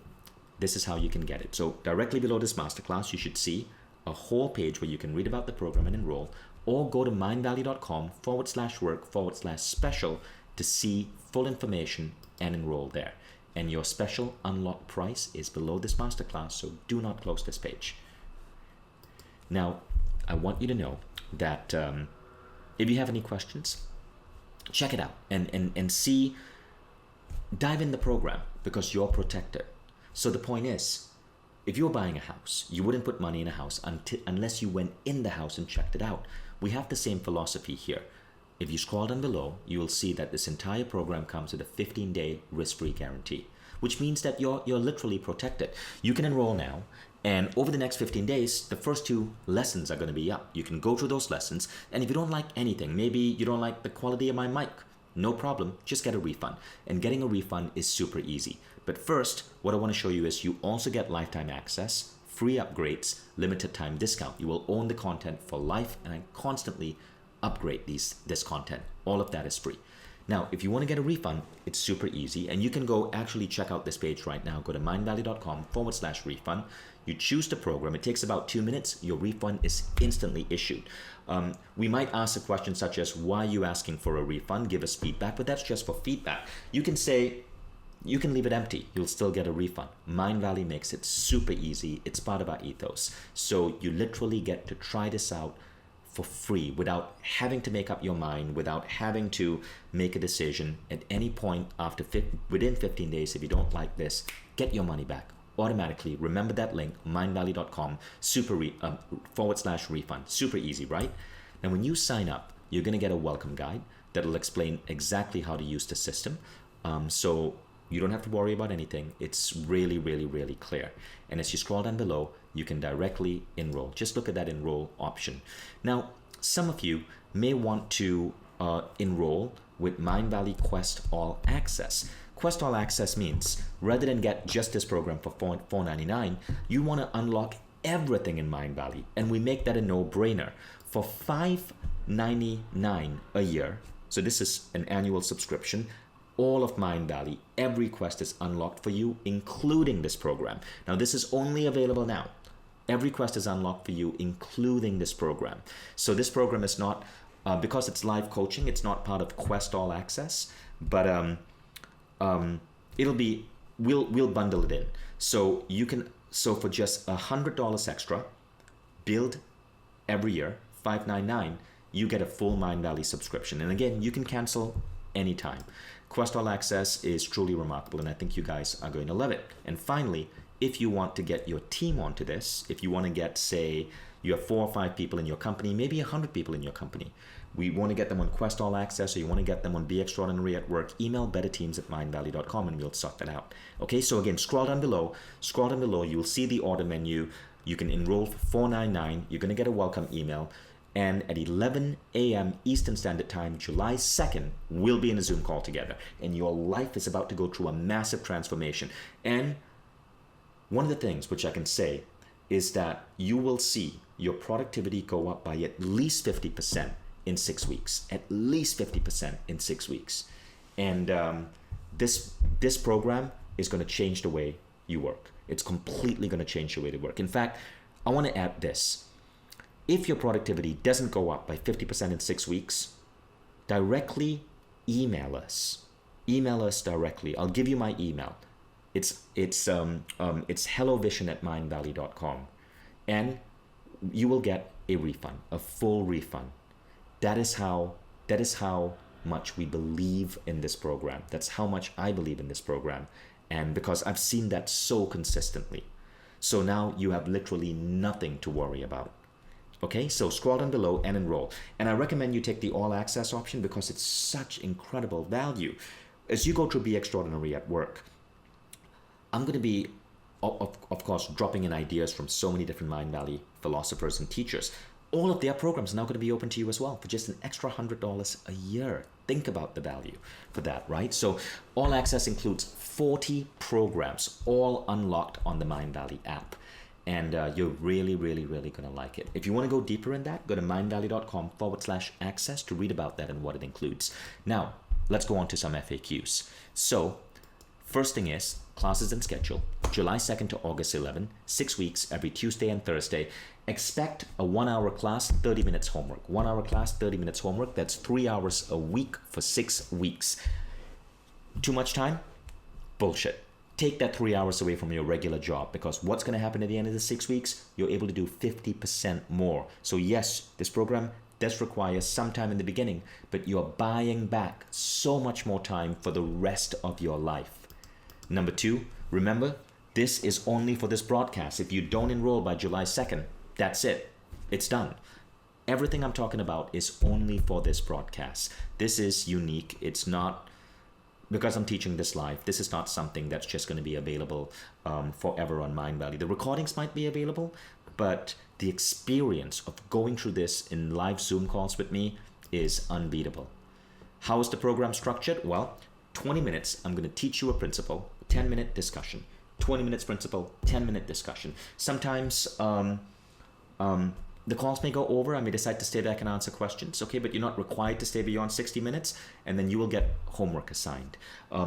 this is how you can get it. So directly below this masterclass, you should see a whole page where you can read about the program and enroll, or go to mindvalley.com/work/special to see full information and enroll there. And your special unlock price is below this masterclass, so do not close this page. Now, I want you to know that if you have any questions, check it out and see, dive in the program because you're protected. So the point is, if you're buying a house, you wouldn't put money in a house unless you went in the house and checked it out. We have the same philosophy here. If you scroll down below, you will see that this entire program comes with a 15-day risk-free guarantee, which means that you're literally protected. You can enroll now, and over the next 15 days, the first 2 lessons are going to be up. You can go through those lessons, and if you don't like anything, maybe you don't like the quality of my mic, no problem, just get a refund. And getting a refund is super easy. But first, what I want to show you is you also get lifetime access, free upgrades, limited time discount. You will own the content for life, and I constantly upgrade this content. All of that is free. Now, if you want to get a refund, it's super easy, and you can go actually check out this page right now. Go to mindvalley.com/refund. You choose the program. It takes about 2 minutes. Your refund is instantly issued. We might ask a question such as, why are you asking for a refund? Give us feedback, but that's just for feedback. You can say, You can leave it empty. You'll still get a refund. Mindvalley makes it super easy. It's part of our ethos. So you literally get to try this out for free without having to make up your mind, without having to make a decision at any point within 15 days. If you don't like this, get your money back automatically. Remember that link, mindvalley.com /refund. Super easy, right? Now, when you sign up, you're going to get a welcome guide that'll explain exactly how to use the system. So you don't have to worry about anything. It's really, really, really clear. And as you scroll down below, you can directly enroll. Just look at that enroll option. Now, some of you may want to enroll with Mindvalley Quest All Access. Quest All Access means rather than get just this program for $4.99, you want to unlock everything in Mindvalley, and we make that a no-brainer. For $5.99 a year, so this is an annual subscription, all of Mindvalley, every quest is unlocked for you, including this program. Now, this is only available now. Every quest is unlocked for you, including this program. So this program is not, because it's live coaching, it's not part of Quest All Access, but we'll bundle it in. So you can, so for just $100 extra, build every year, $5.99, you get a full Mindvalley subscription. And again, you can cancel anytime. Quest All Access is truly remarkable, and I think you guys are going to love it. And finally, if you want to get your team onto this, if you want to get, say, you have 4 or 5 people in your company, maybe 100 people in your company, we want to get them on Quest All Access, or you want to get them on Be Extraordinary at Work, email betterteams@mindvalley.com and we'll sort that out. Okay, so again, scroll down below, you'll see the order menu. You can enroll for $4.99. You're going to get a welcome email. And at 11 a.m. Eastern Standard Time, July 2nd, we'll be in a Zoom call together. And your life is about to go through a massive transformation. And one of the things which I can say is that you will see your productivity go up by at least 50% in 6 weeks. At least 50% in 6 weeks. And this program is going to change the way you work. It's completely going to change the way you work. In fact, I want to add this. If your productivity doesn't go up by 50% in 6 weeks, directly email us. Email us directly. I'll give you my email. It's hellovishen@mindvalley.com, and you will get a refund, a full refund. That is how much we believe in this program. That's how much I believe in this program, and because I've seen that so consistently. So now you have literally nothing to worry about. Okay, so scroll down below and enroll. And I recommend you take the all access option because it's such incredible value. As you go through Be Extraordinary at Work, I'm going to be, of course, dropping in ideas from so many different Mindvalley philosophers and teachers. All of their programs are now going to be open to you as well for just an extra $100 a year. Think about the value for that, right? So all access includes 40 programs, all unlocked on the Mindvalley app. And you're really, really, really going to like it. If you want to go deeper in that, go to mindvalley.com /access to read about that and what it includes. Now, let's go on to some FAQs. So, first thing is, classes and schedule, July 2nd to August 11, 6 weeks, every Tuesday and Thursday. Expect a 1-hour class, 30 minutes homework. 1-hour class, 30 minutes homework. That's 3 hours a week for 6 weeks. Too much time? Bullshit. Take that 3 hours away from your regular job, because what's going to happen at the end of the 6 weeks? You're able to do 50% more. So yes, this program does require some time in the beginning, but you're buying back so much more time for the rest of your life. Number 2, remember, this is only for this broadcast. If you don't enroll by July 2nd, that's it. It's done. Everything I'm talking about is only for this broadcast. This is unique. It's not, because I'm teaching this live, this is not something that's just going to be available forever on Mindvalley. The recordings might be available, but the experience of going through this in live Zoom calls with me is unbeatable. How is the program structured? Well, 20 minutes, I'm going to teach you a principle, 10-minute discussion. 20 minutes principle, 10-minute discussion. Sometimes the calls may go over. I may decide to stay back and answer questions, okay? But you're not required to stay beyond 60 minutes, and then you will get homework assigned.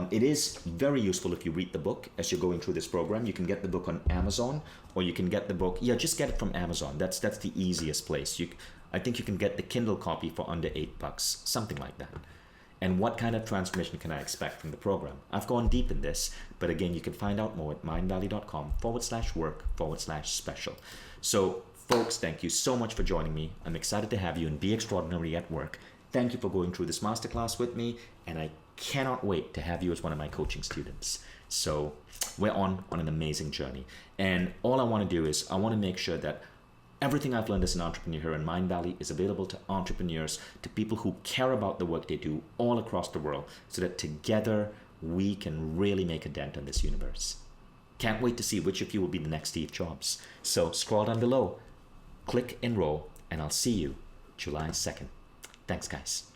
It is very useful if you read the book as you're going through this program. You can get the book on Amazon, or you can get the book, just get it from Amazon. That's the easiest place. I think you can get the Kindle copy for under $8, something like that. And what kind of transformation can I expect from the program? I've gone deep in this, but again, you can find out more at mindvalley.com/work/special. So folks, thank you so much for joining me. I'm excited to have you and Be Extraordinary at Work. Thank you for going through this masterclass with me, and I cannot wait to have you as one of my coaching students. So we're on an amazing journey. And all I want to do is I want to make sure that everything I've learned as an entrepreneur here in Mindvalley is available to entrepreneurs, to people who care about the work they do all across the world, so that together we can really make a dent in this universe. Can't wait to see which of you will be the next Steve Jobs. So scroll down below, click enroll, and I'll see you July 2nd. Thanks, guys.